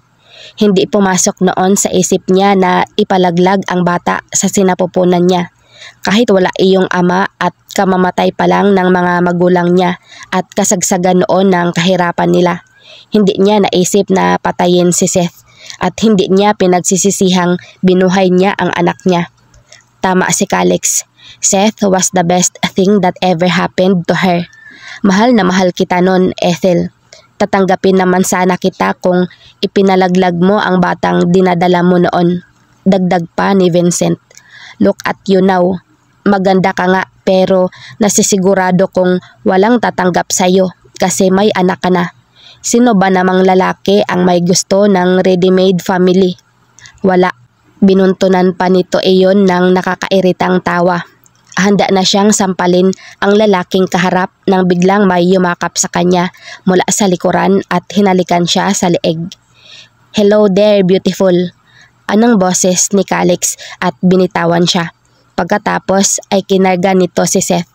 Speaker 1: Hindi pumasok noon sa isip niya na ipalaglag ang bata sa sinapupunan niya. Kahit wala iyong ama at kamamatay pa lang ng mga magulang niya at kasagsagan noon ng kahirapan nila. Hindi niya naisip na patayin si Seth at hindi niya pinagsisisihang binuhay niya ang anak niya. Tama si Calix. Seth was the best thing that ever happened to her. Mahal na mahal kita nun, Ethel. Tatanggapin naman sana kita kung ipinalaglag mo ang batang dinadala mo noon. Dagdag pa ni Vincent. Look at you now. Maganda ka nga pero nasisigurado kong walang tatanggap sa'yo kasi may anak ka na. Sino ba namang lalaki ang may gusto ng ready-made family? Wala. Binuntunan pa nito iyon ng nakakairitang tawa. Handa na siyang sampalin ang lalaking kaharap nang biglang may yumakap sa kanya mula sa likuran at hinalikan siya sa leeg. Hello there, beautiful. Anong boses ni Calix at binitawan siya. Pagkatapos ay kinarga nito si Seth.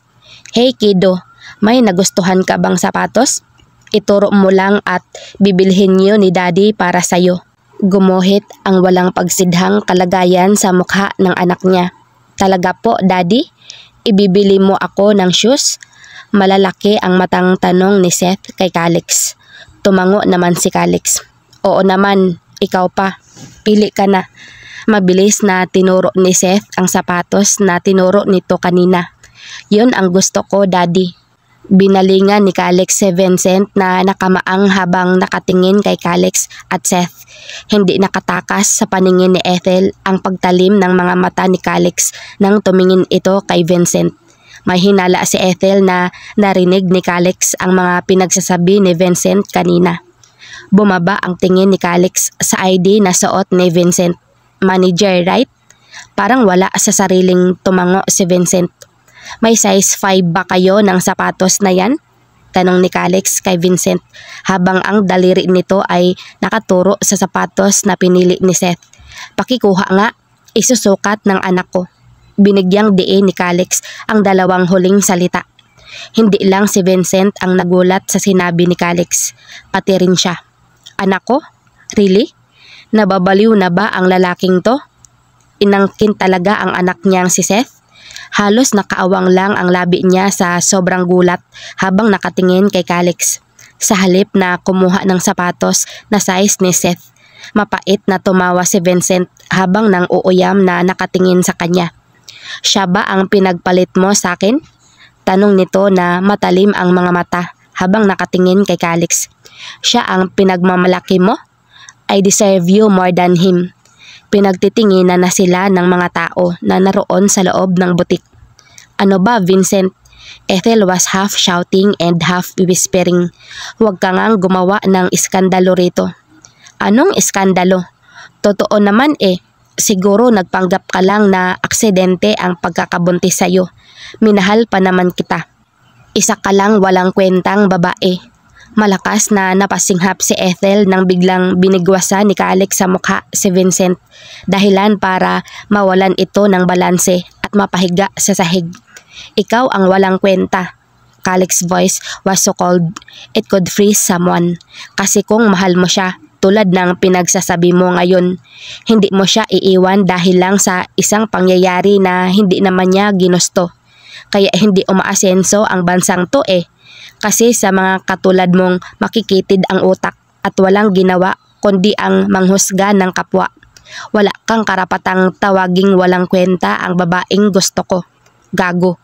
Speaker 1: Hey kiddo, may nagustuhan ka bang sapatos? Ituro mo lang at bibilhin niyo ni daddy para sa'yo. Gumuhit ang walang pagsidhang kalagayan sa mukha ng anak niya. Talaga po, daddy? Ibibili mo ako ng shoes? Malalaki ang matang tanong ni Seth kay Calix. Tumango naman si Calix. Oo naman, ikaw pa. Pili ka na. Mabilis na tinuro ni Seth ang sapatos na tinuro nito kanina. Yun ang gusto ko, daddy. Binalingan ni Calix si Vincent na nakamaang habang nakatingin kay Calix at Seth. Hindi nakatakas sa paningin ni Ethel ang pagtalim ng mga mata ni Calix nang tumingin ito kay Vincent. May hinala si Ethel na narinig ni Calix ang mga pinagsasabi ni Vincent kanina. Bumaba ang tingin ni Calix sa ID na suot ni Vincent. Manager, right? Parang wala sa sariling tumango si Vincent. May size 5 ba kayo ng sapatos na yan? Tanong ni Calix kay Vincent habang ang daliri nito ay nakaturo sa sapatos na pinili ni Seth. Pakikuha nga, isusukat ng anak ko. Binigyang diin ni Calix ang dalawang huling salita. Hindi lang si Vincent ang nagulat sa sinabi ni Calix, pati rin siya. Anak ko? Really? Nababaliw na ba ang lalaking to? Inangkin talaga ang anak niyang si Seth? Halos nakaawang lang ang labi niya sa sobrang gulat habang nakatingin kay Calix. Sa halip na kumuha ng sapatos na size ni Seth, mapait na tumawa si Vincent habang nang uuyam na nakatingin sa kanya. Siya ba ang pinagpalit mo sa akin? Tanong nito na matalim ang mga mata habang nakatingin kay Calix. Siya ang pinagmamalaki mo? I deserve you more than him. Pinagtitinginan na sila ng mga tao na naroon sa loob ng butik. Ano ba, Vincent? Ethel was half shouting and half whispering. Huwag ka ngang gumawa ng iskandalo rito. Anong iskandalo? Totoo naman eh. Siguro nagpanggap ka lang na aksidente ang pagkakabuntis sa'yo. Minahal pa naman kita. Isa ka lang walang kwentang babae. Malakas na napasinghap si Ethel nang biglang binigwasan ni Calix sa mukha si Vincent, dahilan para mawalan ito ng balanse at mapahiga sa sahig. Ikaw ang walang kwenta. Calix's voice was so cold, it could freeze someone. Kasi kung mahal mo siya, tulad ng pinagsasabi mo ngayon, hindi mo siya iiwan dahil lang sa isang pangyayari na hindi naman niya ginusto. Kaya hindi umaasenso ang bansang to eh. Kasi sa mga katulad mong makikitid ang utak at walang ginawa kundi ang manghusga ng kapwa. Wala kang karapatang tawaging walang kwenta ang babaeng gusto ko. Gago.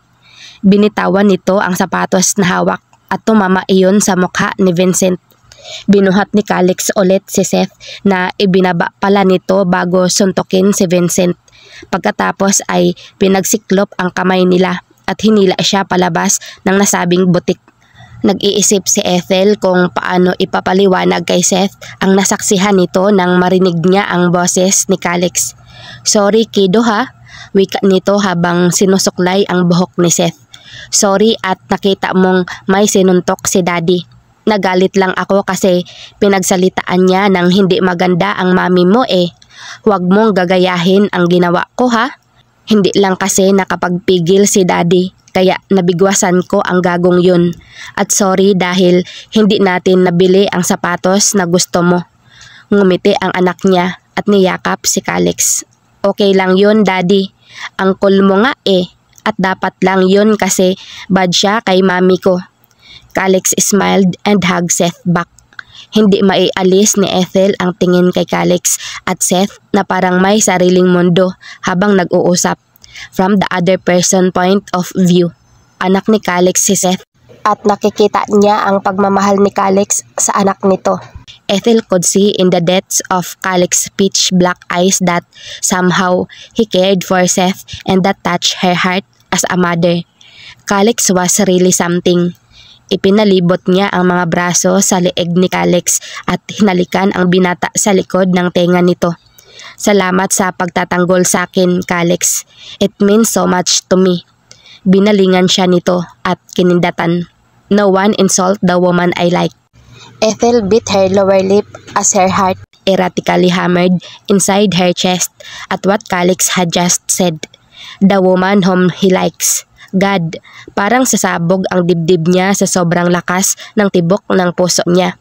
Speaker 1: Binitawan nito ang sapatos na hawak at tumama iyon sa mukha ni Vincent. Binuhat ni Calix ulit si Seth na ibinaba pala nito bago suntukin si Vincent. Pagkatapos ay pinagsiklop ang kamay nila at hinila siya palabas ng nasabing butik. Nag-iisip si Ethel kung paano ipapaliwanag kay Seth ang nasaksihan nito nang marinig niya ang boses ni Calix. Sorry kiddo ha, wika nito habang sinusuklay ang buhok ni Seth. Sorry at nakita mong may sinuntok si daddy. Nagalit lang ako kasi pinagsalitaan niya ng hindi maganda ang mami mo eh. Huwag mong gagayahin ang ginawa ko ha. Hindi lang kasi nakapagpigil si daddy. Kaya nabigwasan ko ang gagong yun. At sorry dahil hindi natin nabili ang sapatos na gusto mo. Ngumiti ang anak niya at niyakap si Calix. Okay lang yun, daddy. Ang cool mo nga eh. At dapat lang yun kasi bad siya kay mami ko. Calix smiled and hugged Seth back. Hindi maialis ni Ethel ang tingin kay Calix at Seth na parang may sariling mundo habang nag-uusap. From the other person point of view. Anak ni Calix si Seth. at nakikita niya ang pagmamahal ni Calix sa anak nito. Ethel could see in the depths of Calix's pitch black eyes that somehow he cared for Seth and that touched her heart as a mother. Calix was really something. Ipinalibot niya ang mga braso sa leeg ni Calix at hinalikan ang binata sa likod ng tenga nito. Salamat sa pagtatanggol sa akin, Calix. It means so much to me. Binalingan siya nito at kinindatan. No one insult the woman I like. Ethel bit her lower lip as her heart erratically hammered inside her chest at what Calix had just said. The woman whom he likes. God, parang sasabog ang dibdib niya sa sobrang lakas ng tibok ng puso niya.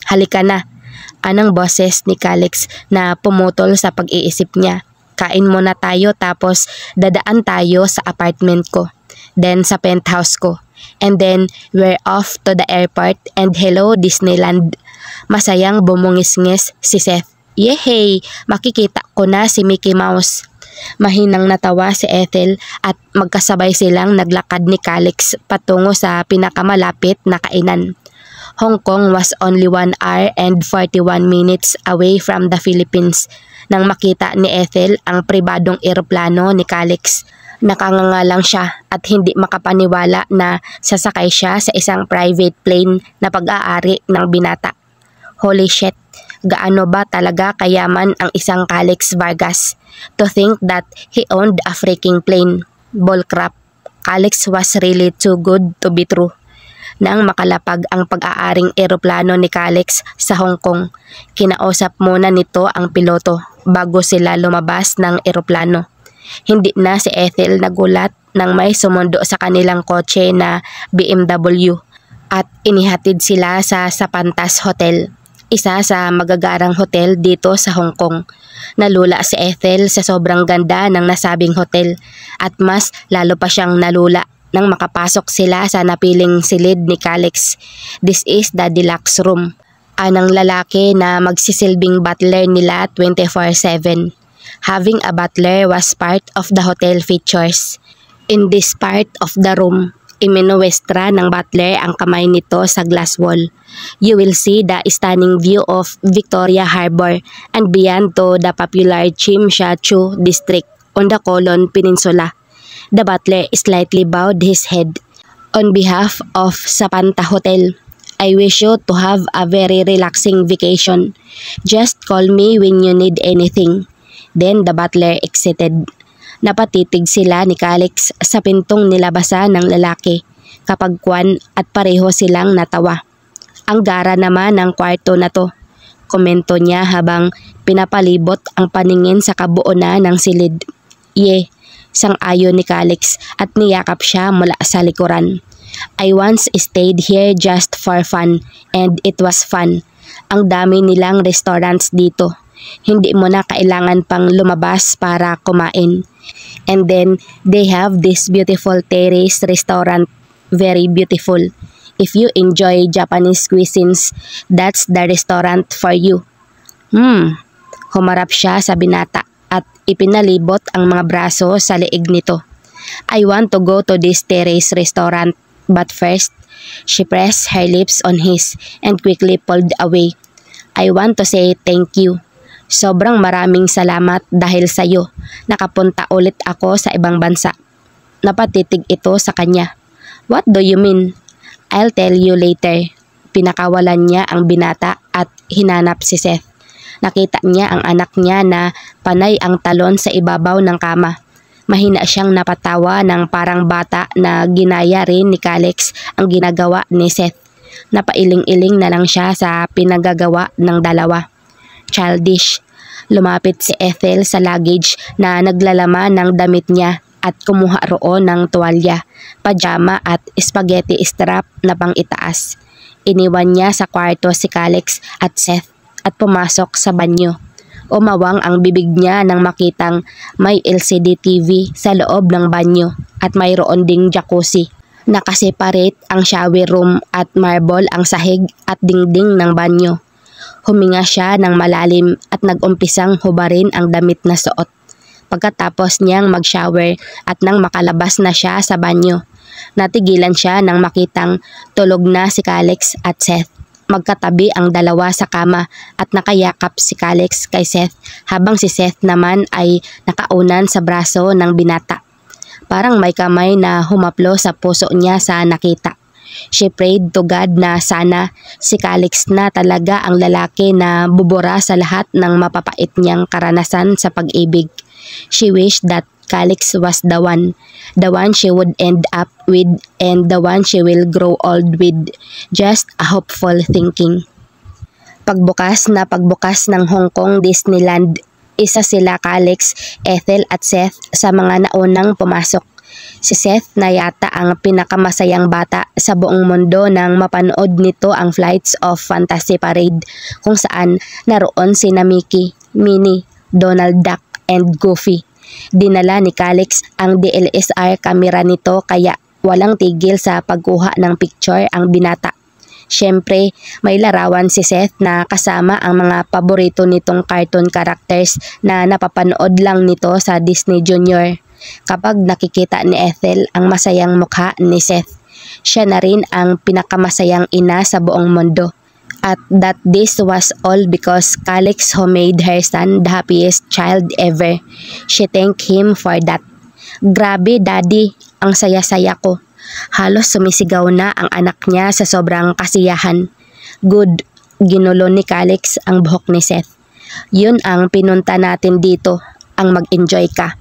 Speaker 1: Halika na, anang boses ni Calix na pumutol sa pag-iisip niya. Kain muna tayo tapos dadaan tayo sa apartment ko, then sa penthouse ko. And then, we're off to the airport and hello Disneyland. Masayang bumungis-ngis si Seth. Yehey! Makikita ko na si Mickey Mouse. Mahinang natawa si Ethel at magkasabay silang naglakad ni Calix patungo sa pinakamalapit na kainan. Hong Kong was only 1 hour and 41 minutes away from the Philippines nang makita ni Ethel ang pribadong eroplano ni Calix. Nakanganga lang siya at hindi makapaniwala na sasakay siya sa isang private plane na pag-aari ng binata. Holy shit, gaano ba talaga kayaman ang isang Calix Vargas? To think that he owned a freaking plane. Bullcrap. Calix was really too good to be true. Nang makalapag ang pag-aaring eroplano ni Calix sa Hong Kong, kinausap muna nito ang piloto bago sila lumabas ng eroplano. Hindi na si Ethel nagulat nang may sumundo sa kanilang kotse na BMW at inihatid sila sa Sapantas Hotel, isa sa magagarang hotel dito sa Hong Kong. Nalula si Ethel sa sobrang ganda ng nasabing hotel at mas lalo pa siyang nalula nang makapasok sila sa napiling silid ni Calix. This is the deluxe room. Anang lalaki na magsisilbing butler nila 24/7. Having a butler was part of the hotel features. In this part of the room, iminuwestra ng butler ang kamay nito sa glass wall. You will see the stunning view of Victoria Harbor and beyond to the popular Tsim Sha Tsui district on the Kowloon Peninsula. The butler slightly bowed his head. On behalf of Sapanta Hotel, I wish you to have a very relaxing vacation. Just call me when you need anything. Then the butler exited. Napatitig sila ni Calix sa pintong nilabasan ng lalaki, kapagkuan at pareho silang natawa. Ang gara naman ng kwarto na to, komento niya habang pinapalibot ang paningin sa kabuuan ng silid. Sang-ayon ni Calix at niyakap siya mula sa likuran. I once stayed here just for fun and it was fun. Ang dami nilang restaurants dito. Hindi mo na kailangan pang lumabas para kumain. And then, they have this beautiful terrace restaurant. Very beautiful. If you enjoy Japanese cuisines, that's the restaurant for you. Humarap siya sa binata at ipinalibot ang mga braso sa leeg nito. I want to go to this terrace restaurant, but first, she pressed her lips on his and quickly pulled away. I want to say thank you. Sobrang maraming salamat dahil sa iyo. Nakapunta ulit ako sa ibang bansa. Napatitig ito sa kanya. What do you mean? I'll tell you later. Pinakawalan niya ang binata at hinanap si Seth. Nakita niya ang anak niya na panay ang talon sa ibabaw ng kama. Mahina siyang napatawa ng parang bata na ginaya rin ni Calix ang ginagawa ni Seth. Napailing-iling na lang siya sa pinagagawa ng dalawa. Childish. Lumapit si Ethel sa luggage na naglalaman ng damit niya at kumuha roon ng tuwalya, pajama at spaghetti strap na pang itaas. Iniwan niya sa kwarto si Calix at Seth at pumasok sa banyo. Umawang ang bibig niya nang makitang may LCD TV sa loob ng banyo at mayroon ding jacuzzi. Nakaseparate ang shower room at marble ang sahig at dingding ng banyo. Huminga siya ng malalim at nag-umpisang hubarin ang damit na suot. Pagkatapos niyang mag-shower at nang makalabas na siya sa banyo, Natigilan siya nang makitang tulog na si Calix at Seth. Magkatabi ang dalawa sa kama at nakayakap si Calix kay Seth habang si Seth naman ay nakaunan sa braso ng binata. Parang may kamay na humaplo sa puso niya sa nakita. She prayed to God na sana si Calix na talaga ang lalaki na bubura sa lahat ng mapapait niyang karanasan sa pag-ibig. She wished that Calix was the one she would end up with and the one she will grow old with. Just a hopeful thinking. Pagbukas ng Hong Kong Disneyland, isa sila Calix, Ethel at Seth sa mga naunang pumasok. Si Seth na yata ang pinakamasayang bata sa buong mundo nang mapanood nito ang Flights of Fantasy Parade kung saan naroon sina Mickey, Minnie, Donald Duck and Goofy. Dinala ni Calix ang DSLR camera nito kaya walang tigil sa pagkuha ng picture ang binata. Siyempre, may larawan si Seth na kasama ang mga paborito nitong cartoon characters na napapanood lang nito sa Disney Junior. Kapag nakikita ni Ethel ang masayang mukha ni Seth, siya na rin ang pinakamasayang ina sa buong mundo. At that this was all because Calix who made her son the happiest child ever. She thanked him for that. Grabe daddy, ang saya-saya ko. Halos sumisigaw na ang anak niya sa sobrang kasiyahan. Good, ginulo ni Calix ang buhok ni Seth. Yun ang pinunta natin dito, ang mag-enjoy ka.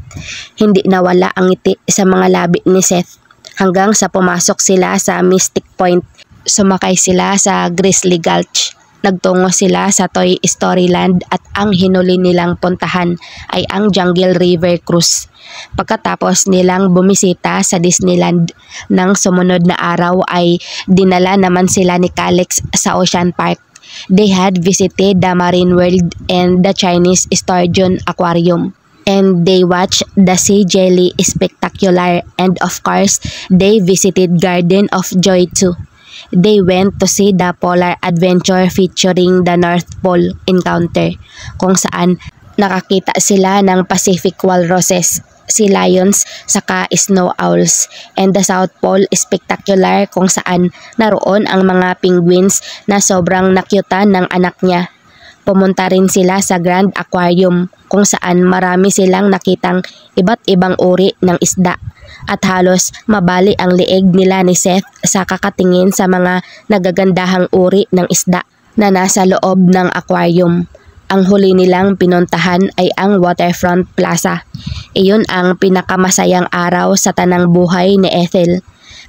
Speaker 1: Hindi nawala ang ngiti sa mga labi ni Seth hanggang sa pumasok sila sa Mystic Point. Sumakay sila sa Grizzly Gulch. Nagtungo sila sa Toy Story Land at ang hinuli nilang puntahan ay ang Jungle River Cruise. Pagkatapos nilang bumisita sa Disneyland, nang sumunod na araw ay dinala naman sila ni Calix sa Ocean Park. They had visited the Marine World and the Chinese Sturgeon Aquarium. And they watched the Sea Jelly Spectacular and of course, they visited Garden of Joy too. They went to see the Polar Adventure featuring the North Pole Encounter kung saan nakakita sila ng Pacific Walruses, sea lions, saka snow owls, and the South Pole Spectacular kung saan naroon ang mga penguins na sobrang nakyutan ng anak niya. Pumunta rin sila sa Grand Aquarium kung saan marami silang nakitang iba't ibang uri ng isda. At halos mabali ang liig nila ni Seth sa kakatingin sa mga nagagandahang uri ng isda na nasa loob ng aquarium. Ang huli nilang pinuntahan ay ang Waterfront Plaza. Iyon ang pinakamasayang araw sa tanang buhay ni Ethel.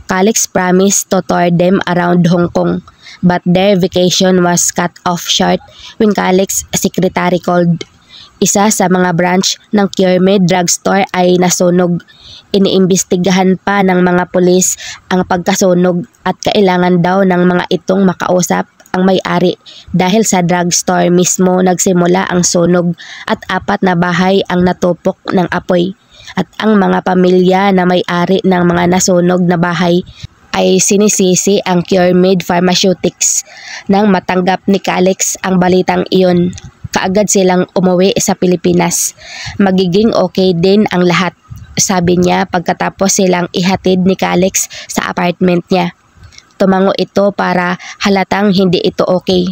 Speaker 1: Calix promised to tour them around Hong Kong, but their vacation was cut off short when Calix's secretary called. Isa sa mga branch ng Cure-Med drugstore ay nasunog. Iniimbestigahan pa ng mga pulis ang pagkasunog at kailangan daw ng mga itong makausap ang may-ari dahil sa drugstore mismo nagsimula ang sunog at 4 na bahay ang natupok ng apoy. At ang mga pamilya na may-ari ng mga nasunog na bahay ay sinisisi ang Cure-Med Pharmaceutics. Nang matanggap ni Calix ang balitang iyon, kaagad silang umuwi sa Pilipinas. Magiging okay din ang lahat, sabi niya pagkatapos silang ihatid ni Calix sa apartment niya. Tumango ito para halatang hindi ito okay.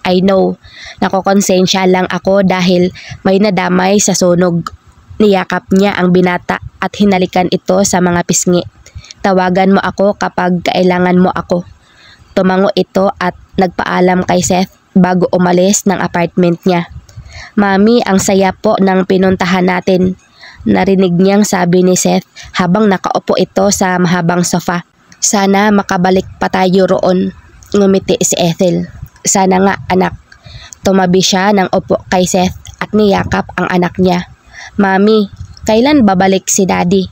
Speaker 1: I know, nakokonsensya lang ako dahil may nadamay sa sunog. Niyakap niya ang binata at hinalikan ito sa mga pisngi. Tawagan mo ako kapag kailangan mo ako. Tumango ito at nagpaalam kay Seth bago umalis ng apartment niya. Mami, ang saya po ng pinuntahan natin. Narinig niyang sabi ni Seth habang nakaupo ito sa mahabang sofa. Sana makabalik pa tayo roon. Ngumiti si Ethel. Sana nga anak. Tumabi siya ng upo kay Seth at niyakap ang anak niya. Mami, kailan babalik si Daddy?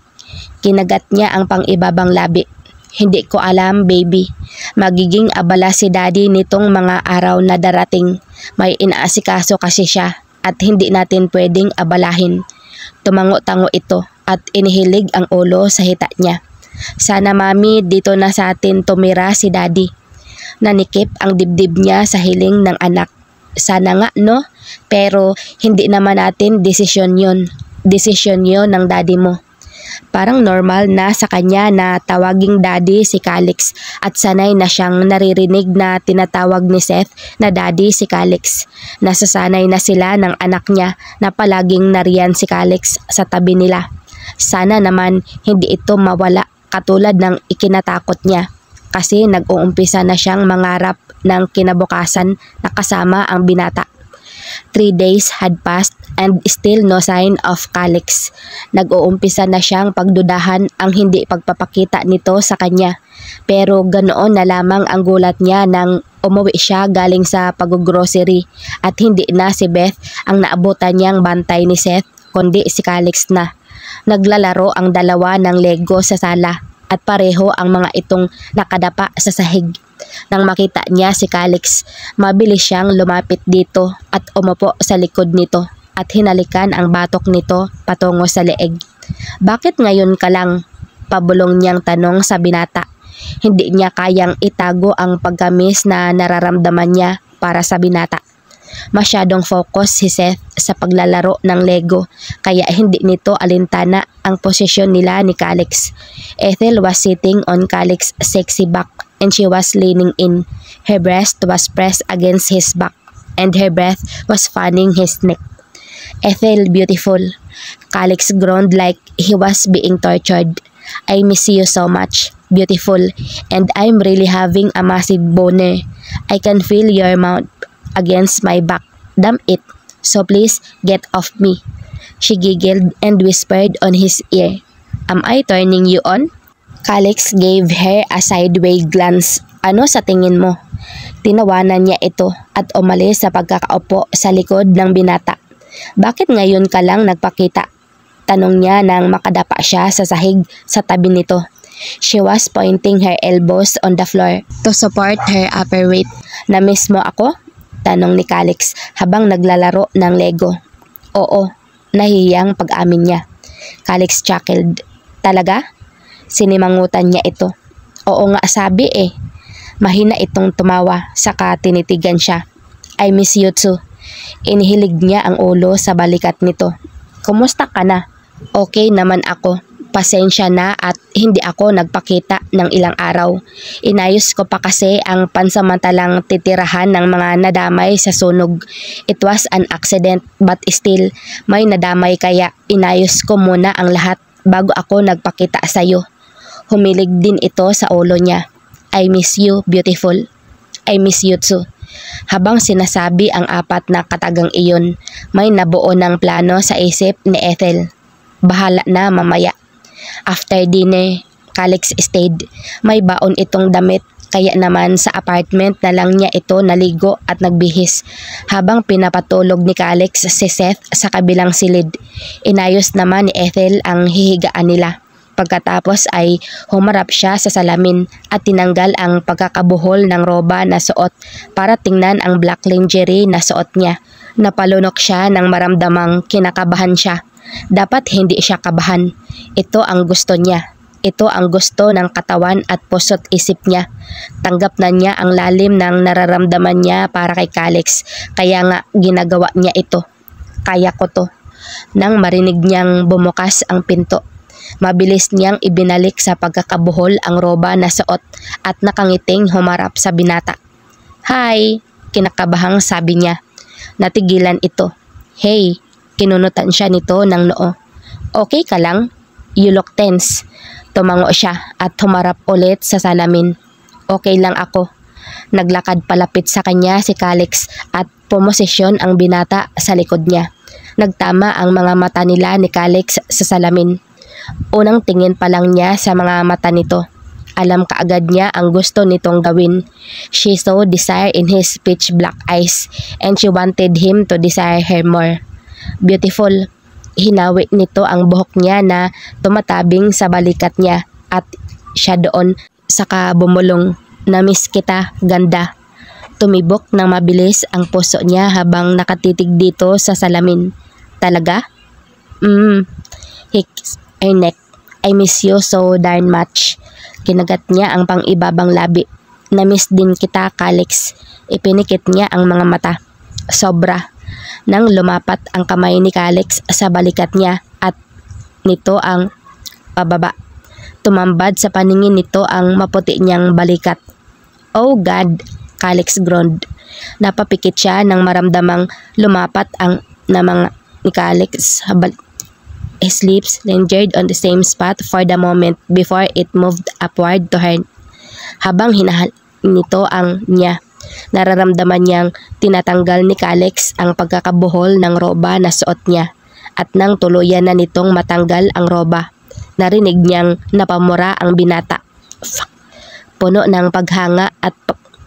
Speaker 1: Kinagat niya ang pang-ibabang labi. Hindi ko alam, baby. Magiging abala si Daddy nitong mga araw na darating. May inaasikaso kasi siya at hindi natin pwedeng abalahin. Tumango-tango ito at inihilig ang ulo sa hita niya. Sana mami dito na sa atin tumira si Daddy. Nanikip ang dibdib niya sa hiling ng anak. Sana nga no? Pero hindi naman natin desisyon yun. Desisyon yun ng daddy mo. Parang normal na sa kanya na tawaging daddy si Calix at sanay na siyang naririnig na tinatawag ni Seth na daddy si Calix. Nasasanay na sila ng anak niya na palaging nariyan si Calix sa tabi nila. Sana naman hindi ito mawala katulad ng ikinatakot niya kasi nag-uumpisa na siyang mangarap ng kinabukasan na kasama ang binata. 3 days had passed and still no sign of Calix. Nag-uumpisa na siyang pagdudahan ang hindi pagpapakita nito sa kanya. Pero ganoon na lamang ang gulat niya nang umuwi siya galing sa pag-grocery at hindi na si Beth ang naabutan niyang bantay ni Seth kundi si Calix na. Naglalaro ang dalawa ng Lego sa sala at pareho ang mga itong nakadapa sa sahig. Nang makita niya si Calix, mabilis siyang lumapit dito at umupo sa likod nito at hinalikan ang batok nito patungo sa leeg. Bakit ngayon ka lang? Pabulong niyang tanong sa binata. Hindi niya kayang itago ang pagkamis na nararamdaman niya para sa binata. Masyadong focus si Seth sa paglalaro ng Lego kaya hindi nito alintana ang posisyon nila ni Calix. Ethel was sitting on Calix's sexy back and she was leaning in. Her breast was pressed against his back and her breath was fanning his neck. Ethel, beautiful. Calix groaned like he was being tortured. I miss you so much, beautiful, and I'm really having a massive boner. I can feel your mouth against my back. Damn it. So please get off me. She giggled and whispered on his ear. Am I turning you on? Calix gave her a sideways glance. Ano sa tingin mo? Tinawanan niya ito at umalis sa pagkakaupo sa likod ng binata. Bakit ngayon ka lang nagpakita? Tanong niya nang makadapa siya sa sahig sa tabi nito. She was pointing her elbows on the floor to support her upper weight. Na-miss mo ako? Tanong ni Calix habang naglalaro ng Lego. Oo, nahiyang pag-amin niya. Calix chuckled. Talaga? Sinimangutan niya ito. Oo nga sabi eh. Mahina itong tumawa, saka tinitigan siya. I miss you too. Inihilig niya ang ulo sa balikat nito. Kumusta ka na? Okay naman ako. Pasensya na at hindi ako nagpakita ng ilang araw. Inayos ko pa kasi ang pansamantalang titirahan ng mga nadamay sa sunog. It was an accident but still may nadamay kaya inayos ko muna ang lahat bago ako nagpakita sa'yo. Humilig din ito sa ulo niya. I miss you, beautiful. I miss you too. Habang sinasabi ang apat na katagang iyon, may nabuo ng plano sa isip ni Ethel. Bahala na mamaya. After dinner, Calix stayed. May baon itong damit kaya naman sa apartment na lang niya ito naligo at nagbihis. Habang pinapatulog ni Calix si Seth sa kabilang silid, inayos naman ni Ethel ang hihigaan nila. Pagkatapos ay humarap siya sa salamin at tinanggal ang pagkakabuhol ng roba na suot para tingnan ang black lingerie na suot niya. Napalunok siya nang maramdamang kinakabahan siya. Dapat hindi siya kabahan. Ito ang gusto niya. Ito ang gusto ng katawan at puso't isip niya. Tanggap na niya ang lalim ng nararamdaman niya para kay Calix. Kaya nga ginagawa niya ito. Kaya ko to. Nang marinig niyang bumukas ang pinto, mabilis niyang ibinalik sa pagkakabuhol ang roba na suot at nakangiting humarap sa binata. Hi! Kinakabahang sabi niya. Natigilan ito. Hey! Kinunutan siya nito ng noo. Okay ka lang? You look tense. Tumango siya at humarap ulit sa salamin. Okay lang ako. Naglakad palapit sa kanya si Calix at pumosisyon ang binata sa likod niya. Nagtama ang mga mata nila ni Calix sa salamin. Unang tingin pa lang niya sa mga mata nito. Alam kaagad niya ang gusto nitong gawin. She saw desire in his pitch black eyes and she wanted him to desire her more. Beautiful. Hinawi nito ang buhok niya na tumatabing sa balikat niya at siya doon saka bumulong. Na-miss kita, ganda. Tumibok ng mabilis ang puso niya habang nakatitig dito sa salamin. Talaga? Hicks her neck. I miss you so darn much. Kinagat niya ang pang-ibabang labi. Na-miss din kita, Calix. Ipinikit niya ang mga mata. Sobra. Nang lumapat ang kamay ni Calix sa balikat niya at nito ang pababa. Tumambad sa paningin nito ang maputi niyang balikat. "Oh God," Calix groaned. Napapikit siya nang maramdamang lumapat ang na mga ni Calix. His lips lingered on the same spot for the moment before it moved upward to her. Habang hinahal nito ang niya, nararamdaman niyang tinatanggal ni Calix ang pagkakabuhol ng roba na suot niya. At nang tuluyan na nitong matanggal ang roba, narinig niyang napamura ang binata. Puno ng paghanga at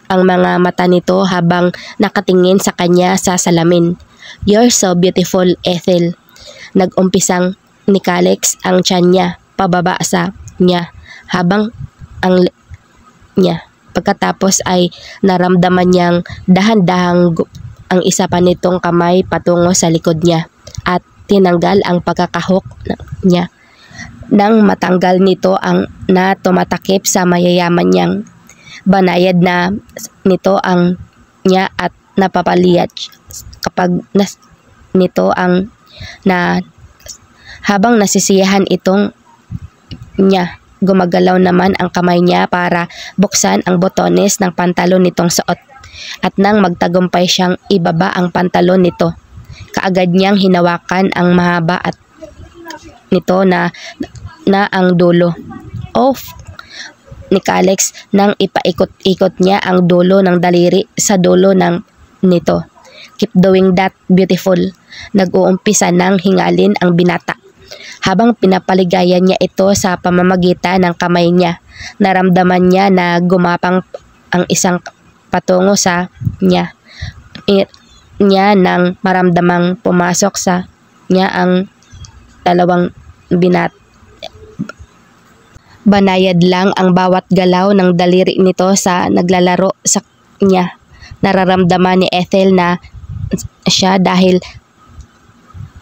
Speaker 1: ang mga mata nito habang nakatingin sa kanya sa salamin. "You're so beautiful, Ethel." Nag-umpisang ni Calix ang tiyan niya pababa sa niya habang niya. Pagkatapos ay naramdaman niyang dahan-dahang ang isa pa nitong kamay patungo sa likod niya at tinanggal ang pagkakahok niya. Nang matanggal nito ang na tumatakip sa mayayaman niyang banayad na nito ang niya at napapaliyat kapag nito ang na habang nasisiyahan itong niya. Gumagalaw naman ang kamay niya para buksan ang botones ng pantalon nitong suot. At nang magtagumpay siyang ibaba ang pantalon nito, kaagad niyang hinawakan ang mahaba at nito na ang dulo. "Oh," ni Calix nang ipaikot-ikot niya ang dulo ng daliri sa dulo ng nito. "Keep doing that, beautiful." Nag-uumpisa ng hingalin ang binata. Habang pinapaligayan niya ito sa pamamagitan ng kamay niya, naramdaman niya na gumapang ang isang patungo sa niya. Niya nang maramdamang pumasok sa niya ang dalawang binat. Banayad lang ang bawat galaw ng daliri nito sa naglalaro sa niya. Nararamdaman ni Ethel na siya dahil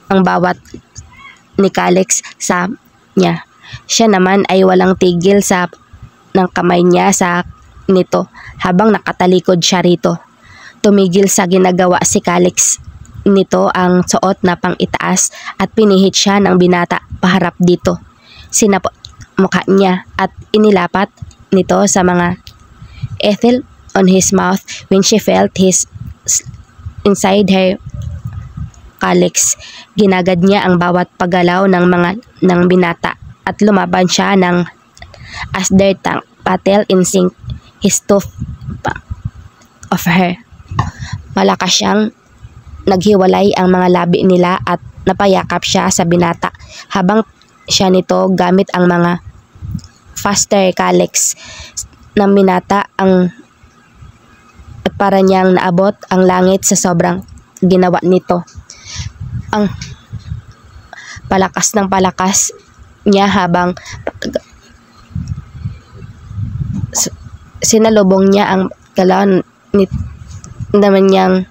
Speaker 1: ang bawat ni Calix sa niya. Siya naman ay walang tigil sa ng kamay niya sa nito habang nakatalikod siya rito. Tumigil sa ginagawa si Calix nito ang suot na pang-itaas at pinihit siya ng binata paharap dito. Sinapot mukha niya at inilapat nito sa mga Ethel on his mouth when she felt his inside her. Calix, ginagad niya ang bawat paggalaw ng binata at lumaban siya ng as their patel in sync his tooth of her. Malakas siyang naghiwalay ang mga labi nila at napayakap siya sa binata habang siya nito gamit ang mga faster Calix ng binata ang para niyang naabot ang langit sa sobrang ginawa nito. Ang palakas ng palakas niya habang sinalubong niya ang galaw naman niyang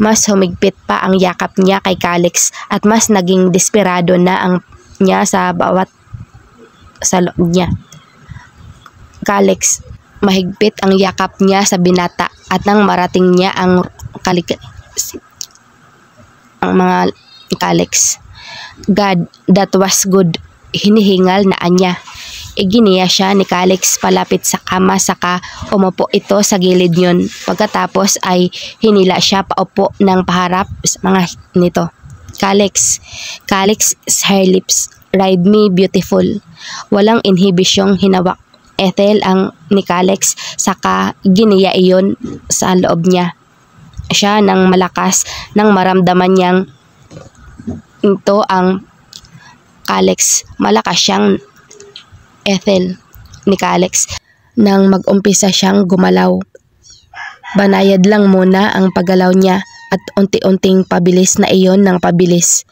Speaker 1: mas humigpit pa ang yakap niya kay Calix at mas naging desperado na ang niya sa bawat sa loob niya. Calix, mahigpit ang yakap niya sa binata at nang marating niya ang mga Calix. "God, that was good," hinihingal na anya. Iginiya siya ni Calix palapit sa kama saka umupo ito sa gilid niyon. Pagkatapos ay hinila siya paupo ng paharap sa mga nito. Calix, her lips, "Ride me, beautiful." Walang inhibisyong hinawak Ethel ang ni Calix saka giniya iyon sa loob niya. Siya nang malakas nang maramdaman niyang ito ang Calix. Malakas siyang Ethel ni Calix nang mag-umpisa siyang gumalaw. Banayad lang muna ang paggalaw niya at unti-unting pabilis na iyon ng pabilis.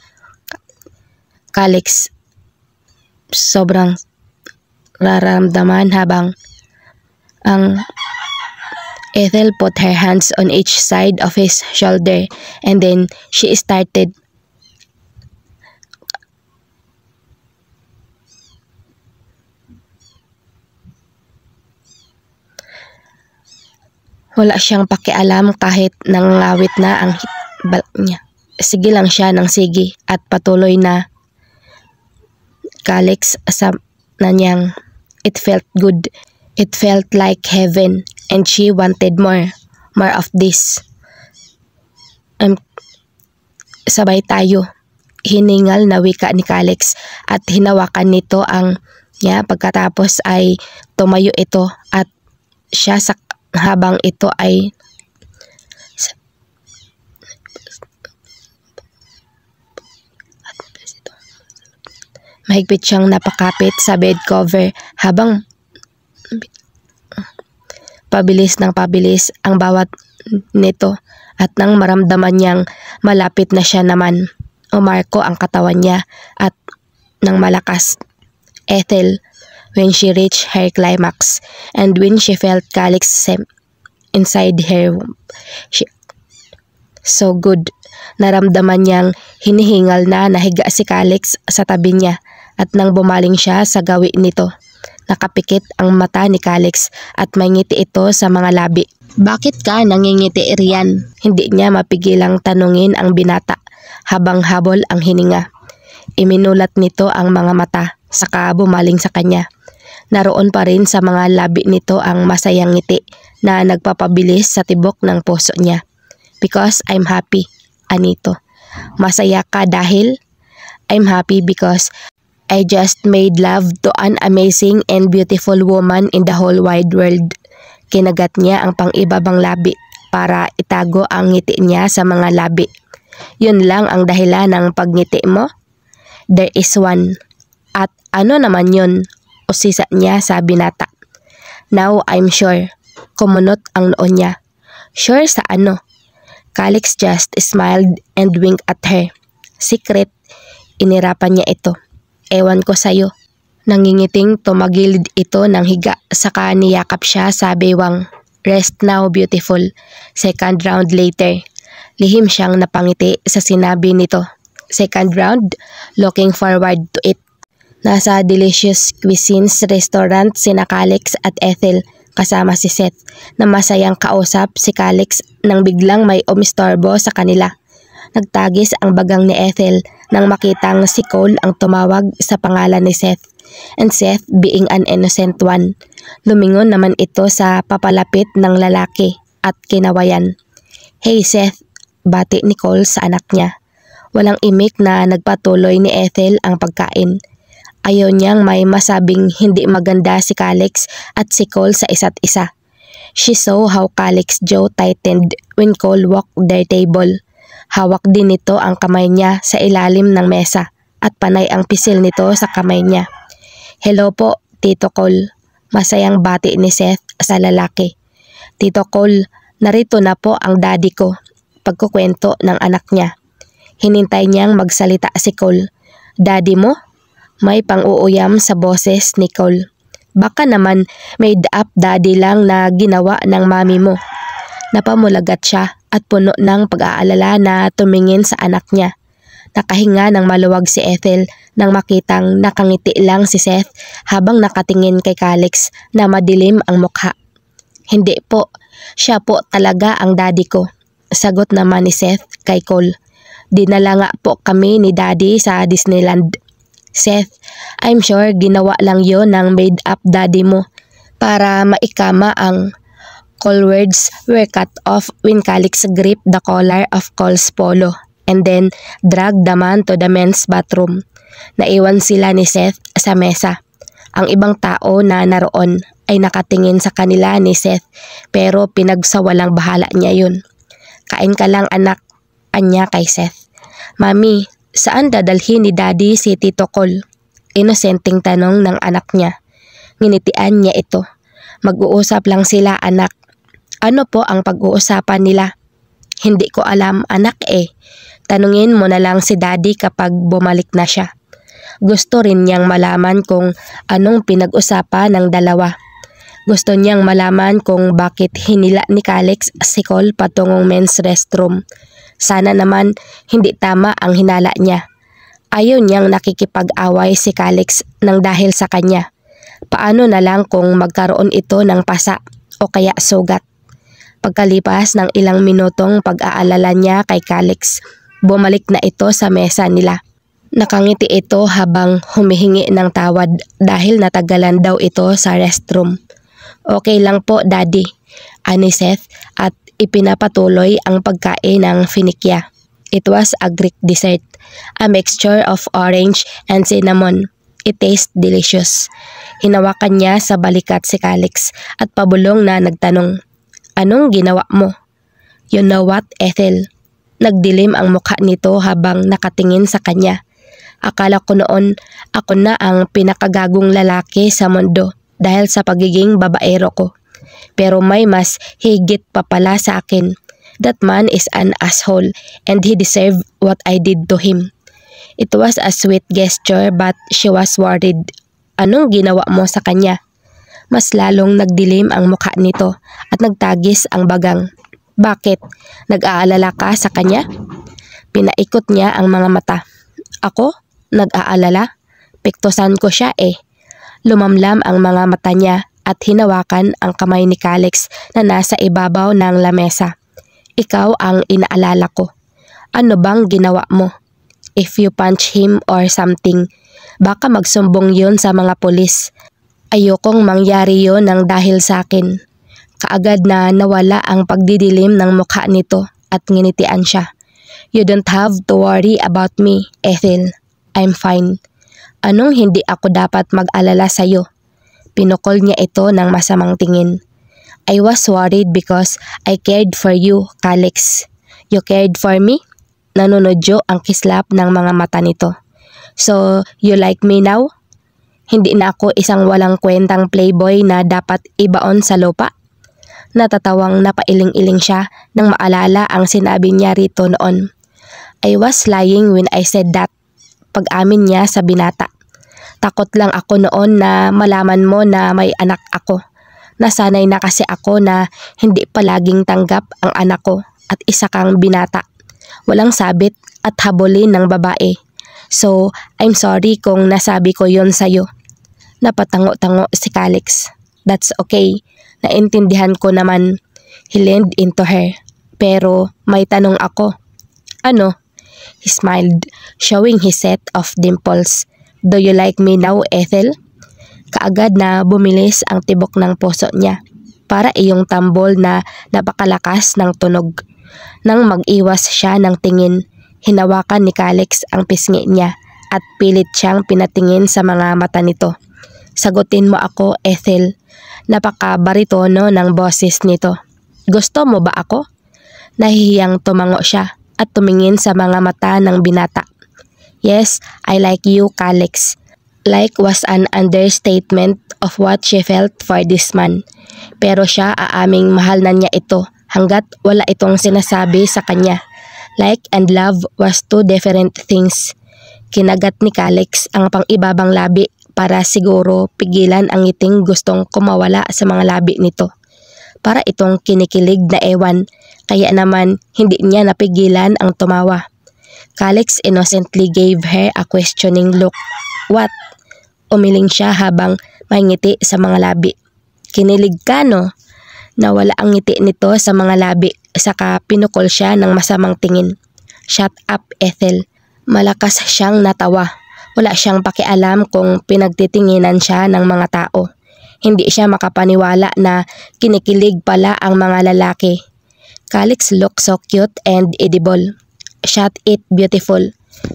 Speaker 1: Calix, sobrang raramdaman habang ang Ethel put her hands on each side of his shoulder and then she started wala siyang pakialam kahit nangangawit na ang balak niya. Sige lang siya ng sige at patuloy na Calix sa nanyang. It felt good. It felt like heaven and she wanted more. More of this. Sabay tayo. Hiningal na wika ni Calix at hinawakan nito ang niya. Pagkatapos ay tumayo ito at siya habang ito ay mahigpit siyang napakapit sa bed cover habang pabilis ng pabilis ang bawat nito at nang maramdaman niyang malapit na siya naman, umarko ang katawan niya at nang malakas. Ethel, when she reached her climax and when she felt Calix inside her, so good. Naramdaman niyang hinihingal na nahiga si Calix sa tabi niya at nang bumaling siya sa gawi nito, nakapikit ang mata ni Calix at may ngiti ito sa mga labi. Bakit ka nangingiti, Rian? Hindi niya mapigilang tanungin ang binata habang habol ang hininga. Iminulat nito ang mga mata saka bumaling sa kanya. Naroon pa rin sa mga labi nito ang masayang ngiti na nagpapabilis sa tibok ng puso niya. Because I'm happy, Anito. Masaya ka dahil? I'm happy because I just made love to an amazing and beautiful woman in the whole wide world. Kinagat niya ang pang-ibabang labi para itago ang ngiti niya sa mga labi. Yun lang ang dahilan ng pagngiti mo? There is one. At ano naman yun? Usisa niya sa binata. Now I'm sure. Kumunot ang noon niya. Sure sa ano? Calix just smiled and winked at her. Secret, inirapan niya ito. Ewan ko sa'yo. Nangingiting tumagilid ito ng higa saka niyakap siya sa bewang. Rest now, beautiful. Second round later. Lihim siyang napangiti sa sinabi nito. Second round, looking forward to it. Nasa Delicious Cuisines restaurant sina Calix at Ethel kasama si Seth na masayang kausap si Calix nang biglang may umistorbo sa kanila. Nagtagis ang bagang ni Ethel nang makitang si Cole ang tumawag sa pangalan ni Seth. And Seth, being an innocent one, lumingon naman ito sa papalapit ng lalaki at kinawayan. Hey Seth, bati ni Cole sa anak niya. Walang imik na nagpatuloy ni Ethel ang pagkain. Ayaw niyang may masabing hindi maganda si Calix at si Cole sa isa't isa. She saw how Calix's jaw tightened when Cole walked their table. Hawak din nito ang kamay niya sa ilalim ng mesa at panay ang pisil nito sa kamay niya. Hello po, Tito Cole. Masayang bati ni Seth sa lalaki. Tito Cole, narito na po ang daddy ko. Pagkukwento ng anak niya. Hinintay niyang magsalita si Cole. Daddy mo? May pang-uuyam sa boses ni Cole. Baka naman made up daddy lang na ginawa ng mami mo. Napamulagat siya at puno ng pag-aalala na tumingin sa anak niya. Nakahinga ng maluwag si Ethel nang makitang nakangiti lang si Seth habang nakatingin kay Calix na madilim ang mukha. Hindi po, siya po talaga ang daddy ko. Sagot naman ni Seth kay Cole. Dinala nga po kami ni daddy sa Disneyland. Seth, I'm sure ginawa lang yon ng made up daddy mo para maikama ang Cole words were cut off when Calix gripped the collar of Cole's polo and then dragged the man to the men's bathroom. Naiwan sila ni Seth sa mesa. Ang ibang tao na naroon ay nakatingin sa kanila ni Seth pero pinagsawalang bahala niya yun. Kain ka lang anak, anya kay Seth. Mami, saan dadalhin ni Daddy si Tito Cole? Inosenteng tanong ng anak niya. Nginitian niya ito. Mag-uusap lang sila anak. Ano po ang pag-uusapan nila? Hindi ko alam anak eh. Tanungin mo na lang si Daddy kapag bumalik na siya. Gusto rin niyang malaman kung anong pinag-usapan ng dalawa. Gusto niyang malaman kung bakit hinila ni Calix si Cole patungong men's restroom. Sana naman hindi tama ang hinala niya. Ayaw niyang nakikipag-away si Calix nang dahil sa kanya. Paano na lang kung magkaroon ito ng pasa o kaya sugat? Pagkalipas ng ilang minutong pag-aalala niya kay Calix, bumalik na ito sa mesa nila. Nakangiti ito habang humihingi ng tawad dahil natagalan daw ito sa restroom. Okay lang po, Daddy, ani Seth at ipinapatuloy ang pagkain ng finikya. It was a Greek dessert, a mixture of orange and cinnamon. It tastes delicious. Hinawakan niya sa balikat si Calix at pabulong na nagtanong, "Anong ginawa mo?" "You know what, Ethel?" Nagdilim ang mukha nito habang nakatingin sa kanya. Akala ko noon ako na ang pinakagagong lalaki sa mundo dahil sa pagiging babaero ko. Pero may mas higit pa pala sa akin. That man is an asshole and he deserved what I did to him. It was a sweet gesture but she was worried. Anong ginawa mo sa kanya? Mas lalong nagdilim ang mukha nito at nagtagis ang bagang. Bakit? Nag-aalala ka sa kanya? Pinaikot niya ang mga mata. Ako? Nag-aalala? Piktusan ko siya eh. Lumamlam ang mga mata niya at hinawakan ang kamay ni Calix na nasa ibabaw ng lamesa. Ikaw ang inaalala ko. Ano bang ginawa mo? If you punch him or something, baka magsumbong yun sa mga pulis. Ayokong mangyari yun ng dahil sa akin. Kaagad na nawala ang pagdidilim ng mukha nito at nginitian siya. You don't have to worry about me, Ethel. I'm fine. Anong hindi ako dapat mag-alala sa'yo? Pinukol niya ito ng masamang tingin. I was worried because I cared for you, Calix. You cared for me? Nanunodyo ang kislap ng mga mata nito. So, you like me now? Hindi na ako isang walang kwentang playboy na dapat ibaon sa lupa? Natatawang napailing-iling siya nang maalala ang sinabi niya rito noon. I was lying when I said that. Pag-amin niya sa binata. Takot lang ako noon na malaman mo na may anak ako. Nasanay na kasi ako na hindi palaging tanggap ang anak ko at isa kang binata. Walang sabit at habulin ng babae. So, I'm sorry kung nasabi ko yon sa'yo. Napatango-tango si Calix. That's okay. Naintindihan ko naman. He leaned into her. Pero may tanong ako. Ano? He smiled, showing his set of dimples. Do you like me now, Ethel? Kaagad na bumilis ang tibok ng puso niya. Para iyong tambol na napakalakas ng tunog. Nang mag-iwas siya ng tingin, hinawakan ni Calix ang pisngi niya at pilit siyang pinatingin sa mga mata nito. Sagutin mo ako, Ethel. Napakabaritono ng boses nito. Gusto mo ba ako? Nahihiyang tumango siya at tumingin sa mga mata ng binata. Yes, I like you, Calix. Like was an understatement of what she felt for this man. Pero siya aaming mahal na niya ito hanggat wala itong sinasabi sa kanya. Like and love was two different things. Kinagat ni Calix ang pang-ibabang labi para siguro pigilan ang ngiting gustong kumawala sa mga labi nito. Para itong kinikilig na ewan, kaya naman hindi niya napigilan ang tumawa. Calix innocently gave her a questioning look. What? Umiling siya habang may ngiti sa mga labi. Kinilig ka, no? Nawala ang ngiti nito sa mga labi, saka pinukol siya ng masamang tingin. Shut up, Ethel. Malakas siyang natawa. Wala siyang pakialam kung pinagtitinginan siya ng mga tao. Hindi siya makapaniwala na kinikilig pala ang mga lalaki. Calix looked so cute and edible. Shut it, beautiful.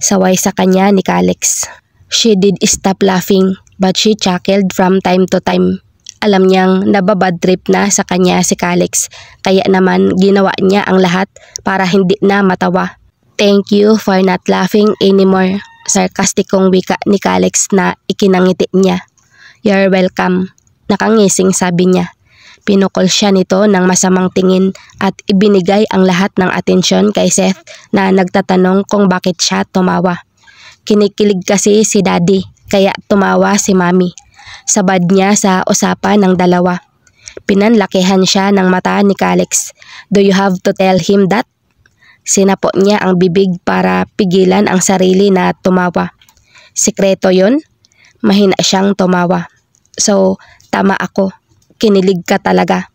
Speaker 1: Saway sa kanya ni Calix. She did stop laughing but she chuckled from time to time. Alam niyang nababad trip na sa kanya si Calix, kaya naman ginawa niya ang lahat para hindi na matawa. Thank you for not laughing anymore. Sarkastikong wika ni Calix na ikinangiti niya. You're welcome. Nakangising sabi niya. Pinukol siya nito ng masamang tingin at ibinigay ang lahat ng atensyon kay Seth na nagtatanong kung bakit siya tumawa. Kinikilig kasi si Daddy kaya tumawa si Mami. Sabad niya sa usapan ng dalawa. Pinanlakihan siya ng mata ni Calix. Do you have to tell him that? Sinapo niya ang bibig para pigilan ang sarili na tumawa. Sikreto yon? Mahina siyang tumawa. So, tama ako. Kinilig ka talaga.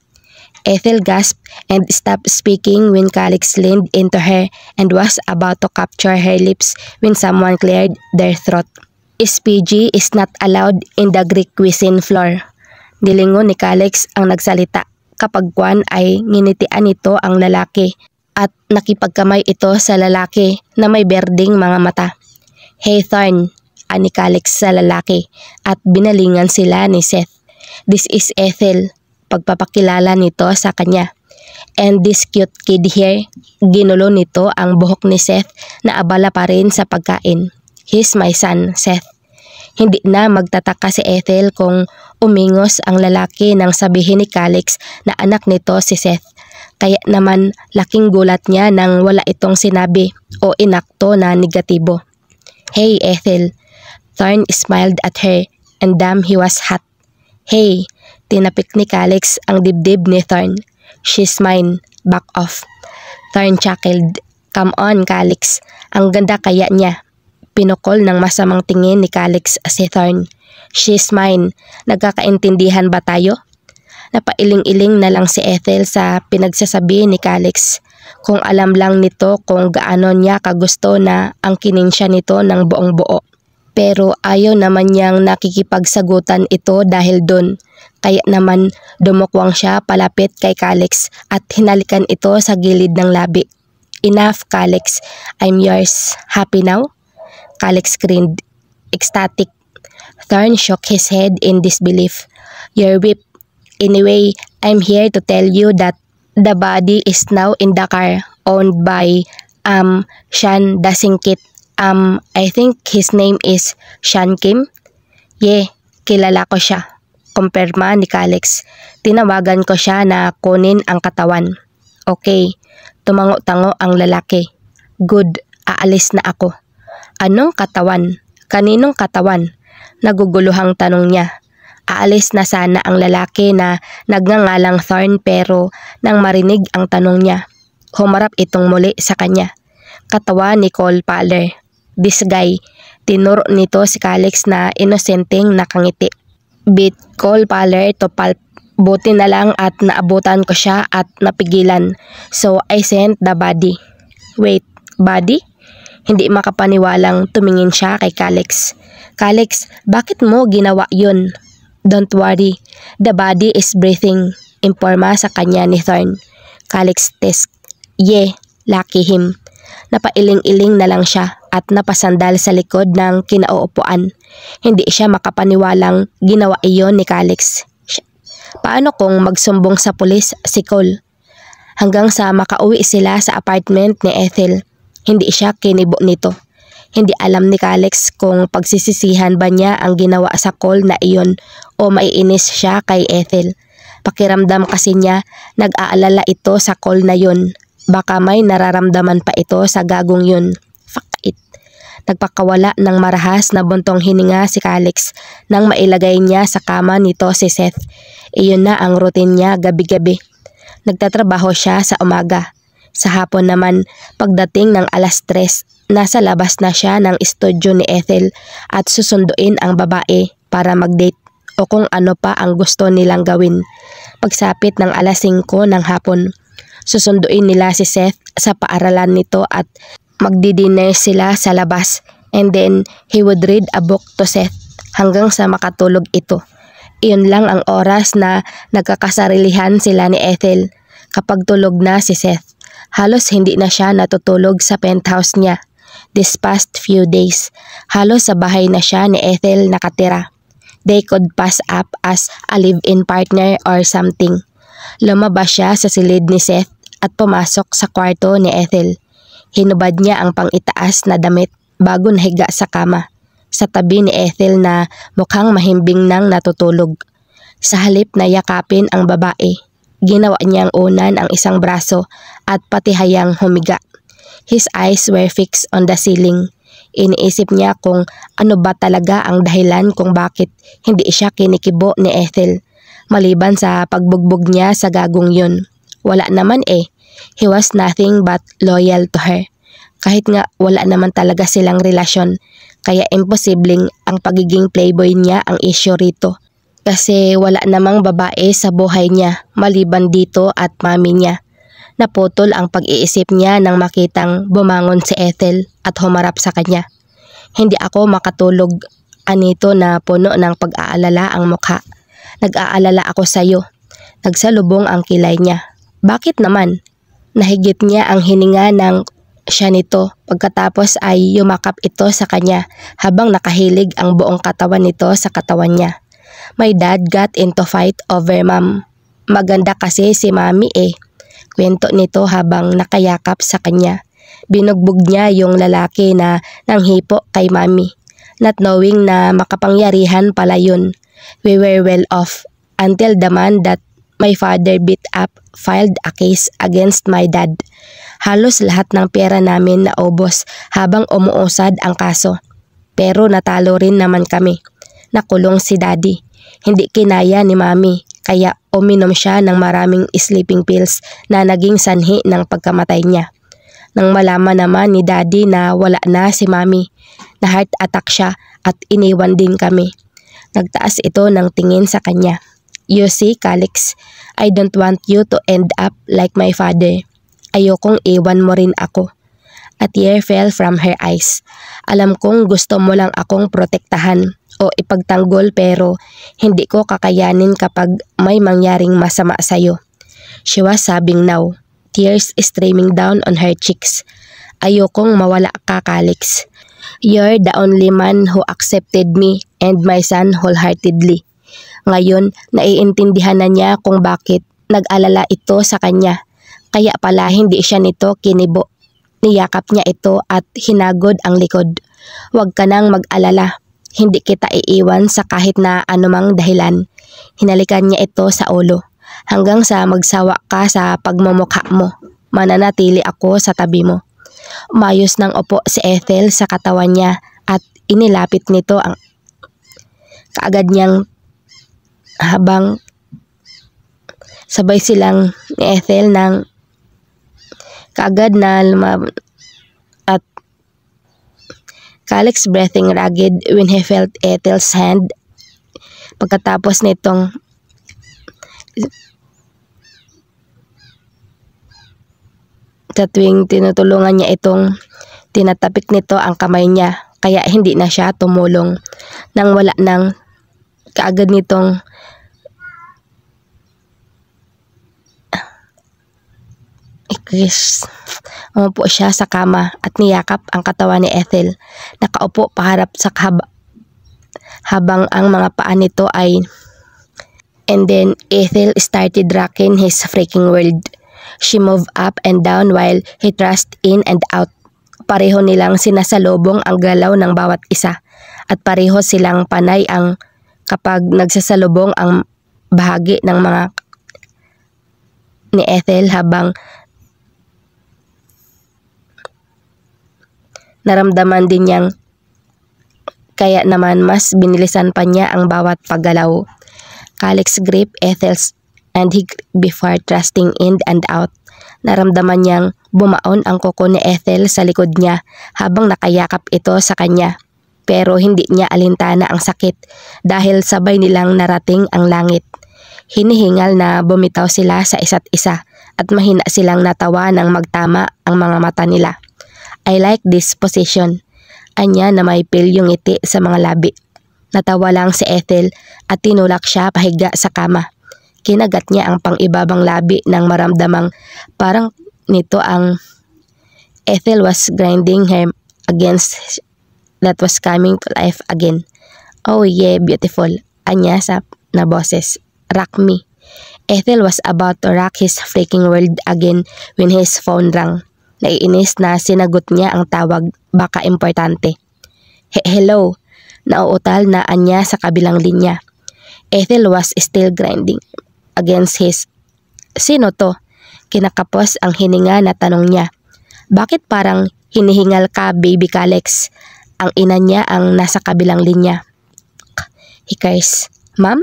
Speaker 1: Ethel gasped and stopped speaking when Calix leaned into her and was about to capture her lips when someone cleared their throat. SPG is not allowed in the Greek cuisine floor. Nilingon ni Calix ang nagsalita. Kapag Juan ay nginitian nito ang lalaki at nakipagkamay ito sa lalaki na may berdeng mga mata. Hey Thorn, ani Calix sa lalaki at binalingan sila ni Seth. This is Ethel, pagpapakilala nito sa kanya. And this cute kid here, ginulo nito ang buhok ni Seth na abala pa rin sa pagkain. He's my son, Seth. Hindi na magtataka si Ethel kung umingos ang lalaki nang sabihin ni Calix na anak nito si Seth. Kaya naman laking gulat niya nang wala itong sinabi o inakto na negatibo. Hey Ethel, Thorn smiled at her and damn he was hot. Hey, tinapik ni Calix ang dibdib ni Thorn. She's mine, back off. Thorn chuckled. Come on Calix, ang ganda kaya niya. Pinukol ng masamang tingin ni Calix si Thorn. She's mine, nagkakaintindihan ba tayo? Napailing-iling na lang si Ethel sa pinagsasabi ni Calix. Kung alam lang nito kung gaano niya kagusto na angkinin siya nito ng buong buo. Pero ayaw naman niyang nakikipagsagutan ito dahil dun. Kaya naman dumukwang siya palapit kay Calix at hinalikan ito sa gilid ng labi. Enough Calix, I'm yours. Happy now? Calix grinned, ecstatic. Thorn shook his head in disbelief. You're whipped. Anyway, I'm here to tell you that the body is now in the car owned by Sean Dasingkit. I think his name is Sean Kim. Yeah, kilala ko siya. Kumpirma ni Calix. Tinawagan ko siya na kunin ang katawan. Okay, tumango-tango ang lalaki. Good, aalis na ako. Anong katawan? Kaninong katawan? Naguguluhang tanong niya. Aalis na sana ang lalaki na nagngangalang Thorn pero nang marinig ang tanong niya, humarap itong muli sa kanya. Katawan ni Cole Paller. This guy, tinuro nito si Calix na inosenteng nakangiti. Beat Cole Paller to pulp. Buti na lang at naabutan ko siya at napigilan. So I sent the body. Wait, body? Hindi makapaniwalang tumingin siya kay Calix. Calix, bakit mo ginawa yun? Don't worry, the body is breathing, imporma sa kanya ni Thorn. Calix tisk. Yeah, lucky him. Napailing-iling na lang siya at napasandal sa likod ng kinauupuan. Hindi siya makapaniwalang ginawa iyon ni Calix. Paano kung magsumbong sa pulis si Cole? Hanggang sa makauwi sila sa apartment ni Ethel. Hindi siya kinibo nito. Hindi alam ni Calix kung pagsisisihan ba niya ang ginawa sa Cole na iyon o maiinis siya kay Ethel. Pakiramdam kasi niya nag-aalala ito sa Cole na yun. Baka may nararamdaman pa ito sa gagong yun. Fuck it. Nagpakawala ng marahas na buntong hininga si Calix nang mailagay niya sa kama nito si Seth. Iyon na ang routine niya gabi-gabi. Nagtatrabaho siya sa umaga. Sa hapon naman, pagdating ng 3:00, nasa labas na siya ng estudyo ni Ethel at susunduin ang babae para mag-date o kung ano pa ang gusto nilang gawin. Pagsapit ng 5:00 ng hapon, susunduin nila si Seth sa paaralan nito at magdi-dinner sila sa labas and then he would read a book to Seth hanggang sa makatulog ito. Iyon lang ang oras na nagkakasarilihan sila ni Ethel. Kapag tulog na si Seth, halos hindi na siya natutulog sa penthouse niya. This past few days, halos sa bahay na siya ni Ethel nakatira. They could pass up as a live-in partner or something. Lumabas siya sa silid ni Seth at pumasok sa kwarto ni Ethel. Hinubad niya ang pang-itaas na damit bago nahiga sa kama, sa tabi ni Ethel na mukhang mahimbing nang natutulog. Sa halip na yakapin ang babae, ginawa niyang unan ang isang braso at patihayang humiga. His eyes were fixed on the ceiling. Iniisip niya kung ano ba talaga ang dahilan kung bakit hindi siya kinikibo ni Ethel. Maliban sa pagbugbog niya sa gagong yun. Wala naman eh. He was nothing but loyal to her. Kahit nga wala naman talaga silang relasyon, kaya imposibleng ang pagiging playboy niya ang issue rito. kasi wala namang babae sa buhay niya maliban dito at mami niya. Naputol ang pag-iisip niya nang makitang bumangon si Ethel at humarap sa kanya. Hindi ako makatulog, anito na puno ng pag-aalala ang mukha. Nag-aalala ako sa iyo. Nagsalubong ang kilay niya. Bakit naman? Nahigit niya ang hininga ng siya nito. Pagkatapos ay yumakap ito sa kanya habang nakahilig ang buong katawan nito sa katawan niya. My dad got into fight over mom. Maganda kasi si mami eh. Kwento nito habang nakayakap sa kanya. Binugbog niya yung lalaki na nanghipo kay mami. Not knowing na makapangyarihan pala yun. We were well off until the man that my father beat up filed a case against my dad. Halos lahat ng pera namin naubos habang umuusad ang kaso. Pero natalo rin naman kami. Nakulong si daddy. Hindi kinaya ni mami. Kaya uminom siya ng maraming sleeping pills na naging sanhi ng pagkamatay niya. Nang malaman naman ni daddy na wala na si mami, na heart attack siya at iniwan din kami. Nagtaas ito ng tingin sa kanya. You see, Calix, I don't want you to end up like my father. Ayokong iwan mo rin ako. A tear fell from her eyes. Alam kong gusto mo lang akong protektahan o ipagtanggol pero hindi ko kakayanin kapag may mangyaring masama sa'yo. She was sobbing now, tears streaming down on her cheeks. Ayokong mawala ka, Calix. You're the only man who accepted me and my son wholeheartedly. Ngayon, naiintindihan na niya kung bakit nag-alala ito sa kanya. Kaya pala hindi siya nito kinibo. Niyakap niya ito at hinagod ang likod. Huwag ka nang mag-alala. Hindi kita iiwan sa kahit na anumang dahilan. Hinalikan niya ito sa ulo. Hanggang sa magsawa ka sa pagmumukha mo, mananatili ako sa tabi mo. Umayos ng upo si Ethel sa katawan niya at inilapit nito ang kaagad niyang habang sabay silang ni Ethel ng kaagad na at Calix breathing ragged when he felt Ethel's hand. Pagkatapos nitong sa tuwing tinutulungan niya itong tinatapik nito ang kamay niya kaya hindi na siya tumulong. Nang wala nang kaagad nitong umupo siya sa kama at niyakap ang katawan ni Ethel. Nakaupo paharap sa habang ang mga paa nito ay and then Ethel started rocking his freaking world. She moved up and down while he thrust in and out. Pareho nilang sinasalubong ang galaw ng bawat isa at pareho silang panay ang kapag nagsasalubong ang bahagi ng mga ni Ethel habang naramdaman din niyang kaya naman mas binilisan pa niya ang bawat paggalaw. Calix grip Ethel's and he before thrusting in and out. Naramdaman niyang bumaon ang kuko ni Ethel sa likod niya habang nakayakap ito sa kanya. Pero hindi niya alintana ang sakit dahil sabay nilang narating ang langit. Hinihingal na bumitaw sila sa isa't isa at mahina silang natawa nang magtama ang mga mata nila. I like this position. Anya na may pilyong ngiti sa mga labi. Natawa lang si Ethel at tinulak siya pahiga sa kama. Kinagat niya ang pang-ibabang labi nang maramdamang parang nito ang Ethel was grinding her against that was coming to life again. Oh yeah, beautiful. Anya sa na boses. Rock me. Ethel was about to rock his freaking world again when his phone rang. Naiinis na sinagot niya ang tawag, baka importante. Hello, nauutal na anya sa kabilang linya. Ethel was still grinding against his. Sino to? Kinakapos ang hininga na tanong niya. Bakit parang hinihingal ka, baby Calix? Ang ina niya ang nasa kabilang linya. Hikers, ma'am?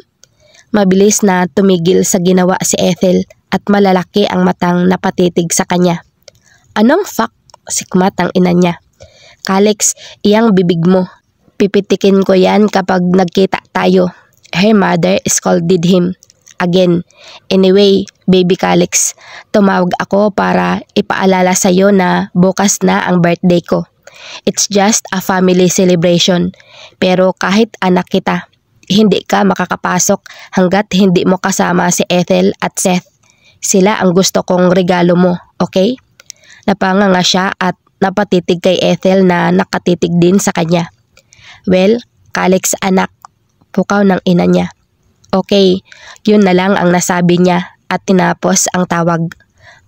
Speaker 1: Mabilis na tumigil sa ginawa si Ethel at malalaki ang matang napatitig sa kanya. Anong fuck? Sikmat ang ina niya. Calix, iyang bibig mo. Pipitikin ko yan kapag nagkita tayo. her mother scolded him again. Anyway, baby Calix, tumawag ako para ipaalala sa'yo na bukas na ang birthday ko. It's just a family celebration. Pero kahit anak kita, hindi ka makakapasok hanggat hindi mo kasama si Ethel at Seth. Sila ang gusto kong regalo mo, okay? Napanganga siya at napatitig kay Ethel na nakatitig din sa kanya. Well, Calix anak, pukaw ng ina niya. Okay, yun na lang ang nasabi niya at tinapos ang tawag.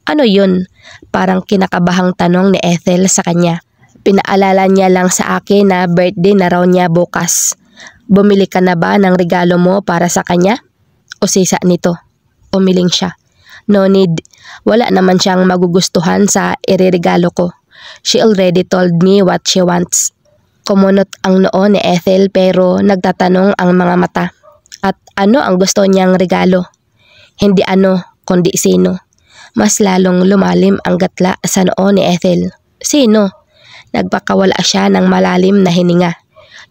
Speaker 1: Ano yun? Parang kinakabahang tanong ni Ethel sa kanya. Pinaalala niya lang sa akin na birthday na raw niya bukas. Bumili ka na ba ng regalo mo para sa kanya? O sisa nito? Umiling siya. No need. Wala naman siyang magugustuhan sa ireregalo ko. She already told me what she wants. Kumunot ang noo ni Ethel pero nagtatanong ang mga mata. At ano ang gusto niyang regalo? Hindi ano, kundi sino. Mas lalong lumalim ang gatla sa noo ni Ethel. Sino? Nagpakawala siya ng malalim na hininga.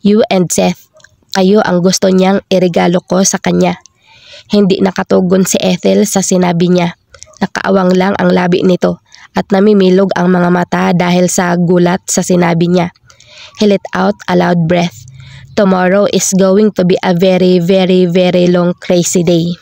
Speaker 1: You and Seth. Kayo ang gusto niyang iregalo ko sa kanya. Hindi nakatugon si Ethel sa sinabi niya. Nakaawang lang ang labi nito at namimilog ang mga mata dahil sa gulat sa sinabi niya. He let out a loud breath. Tomorrow is going to be a very, very, very long crazy day.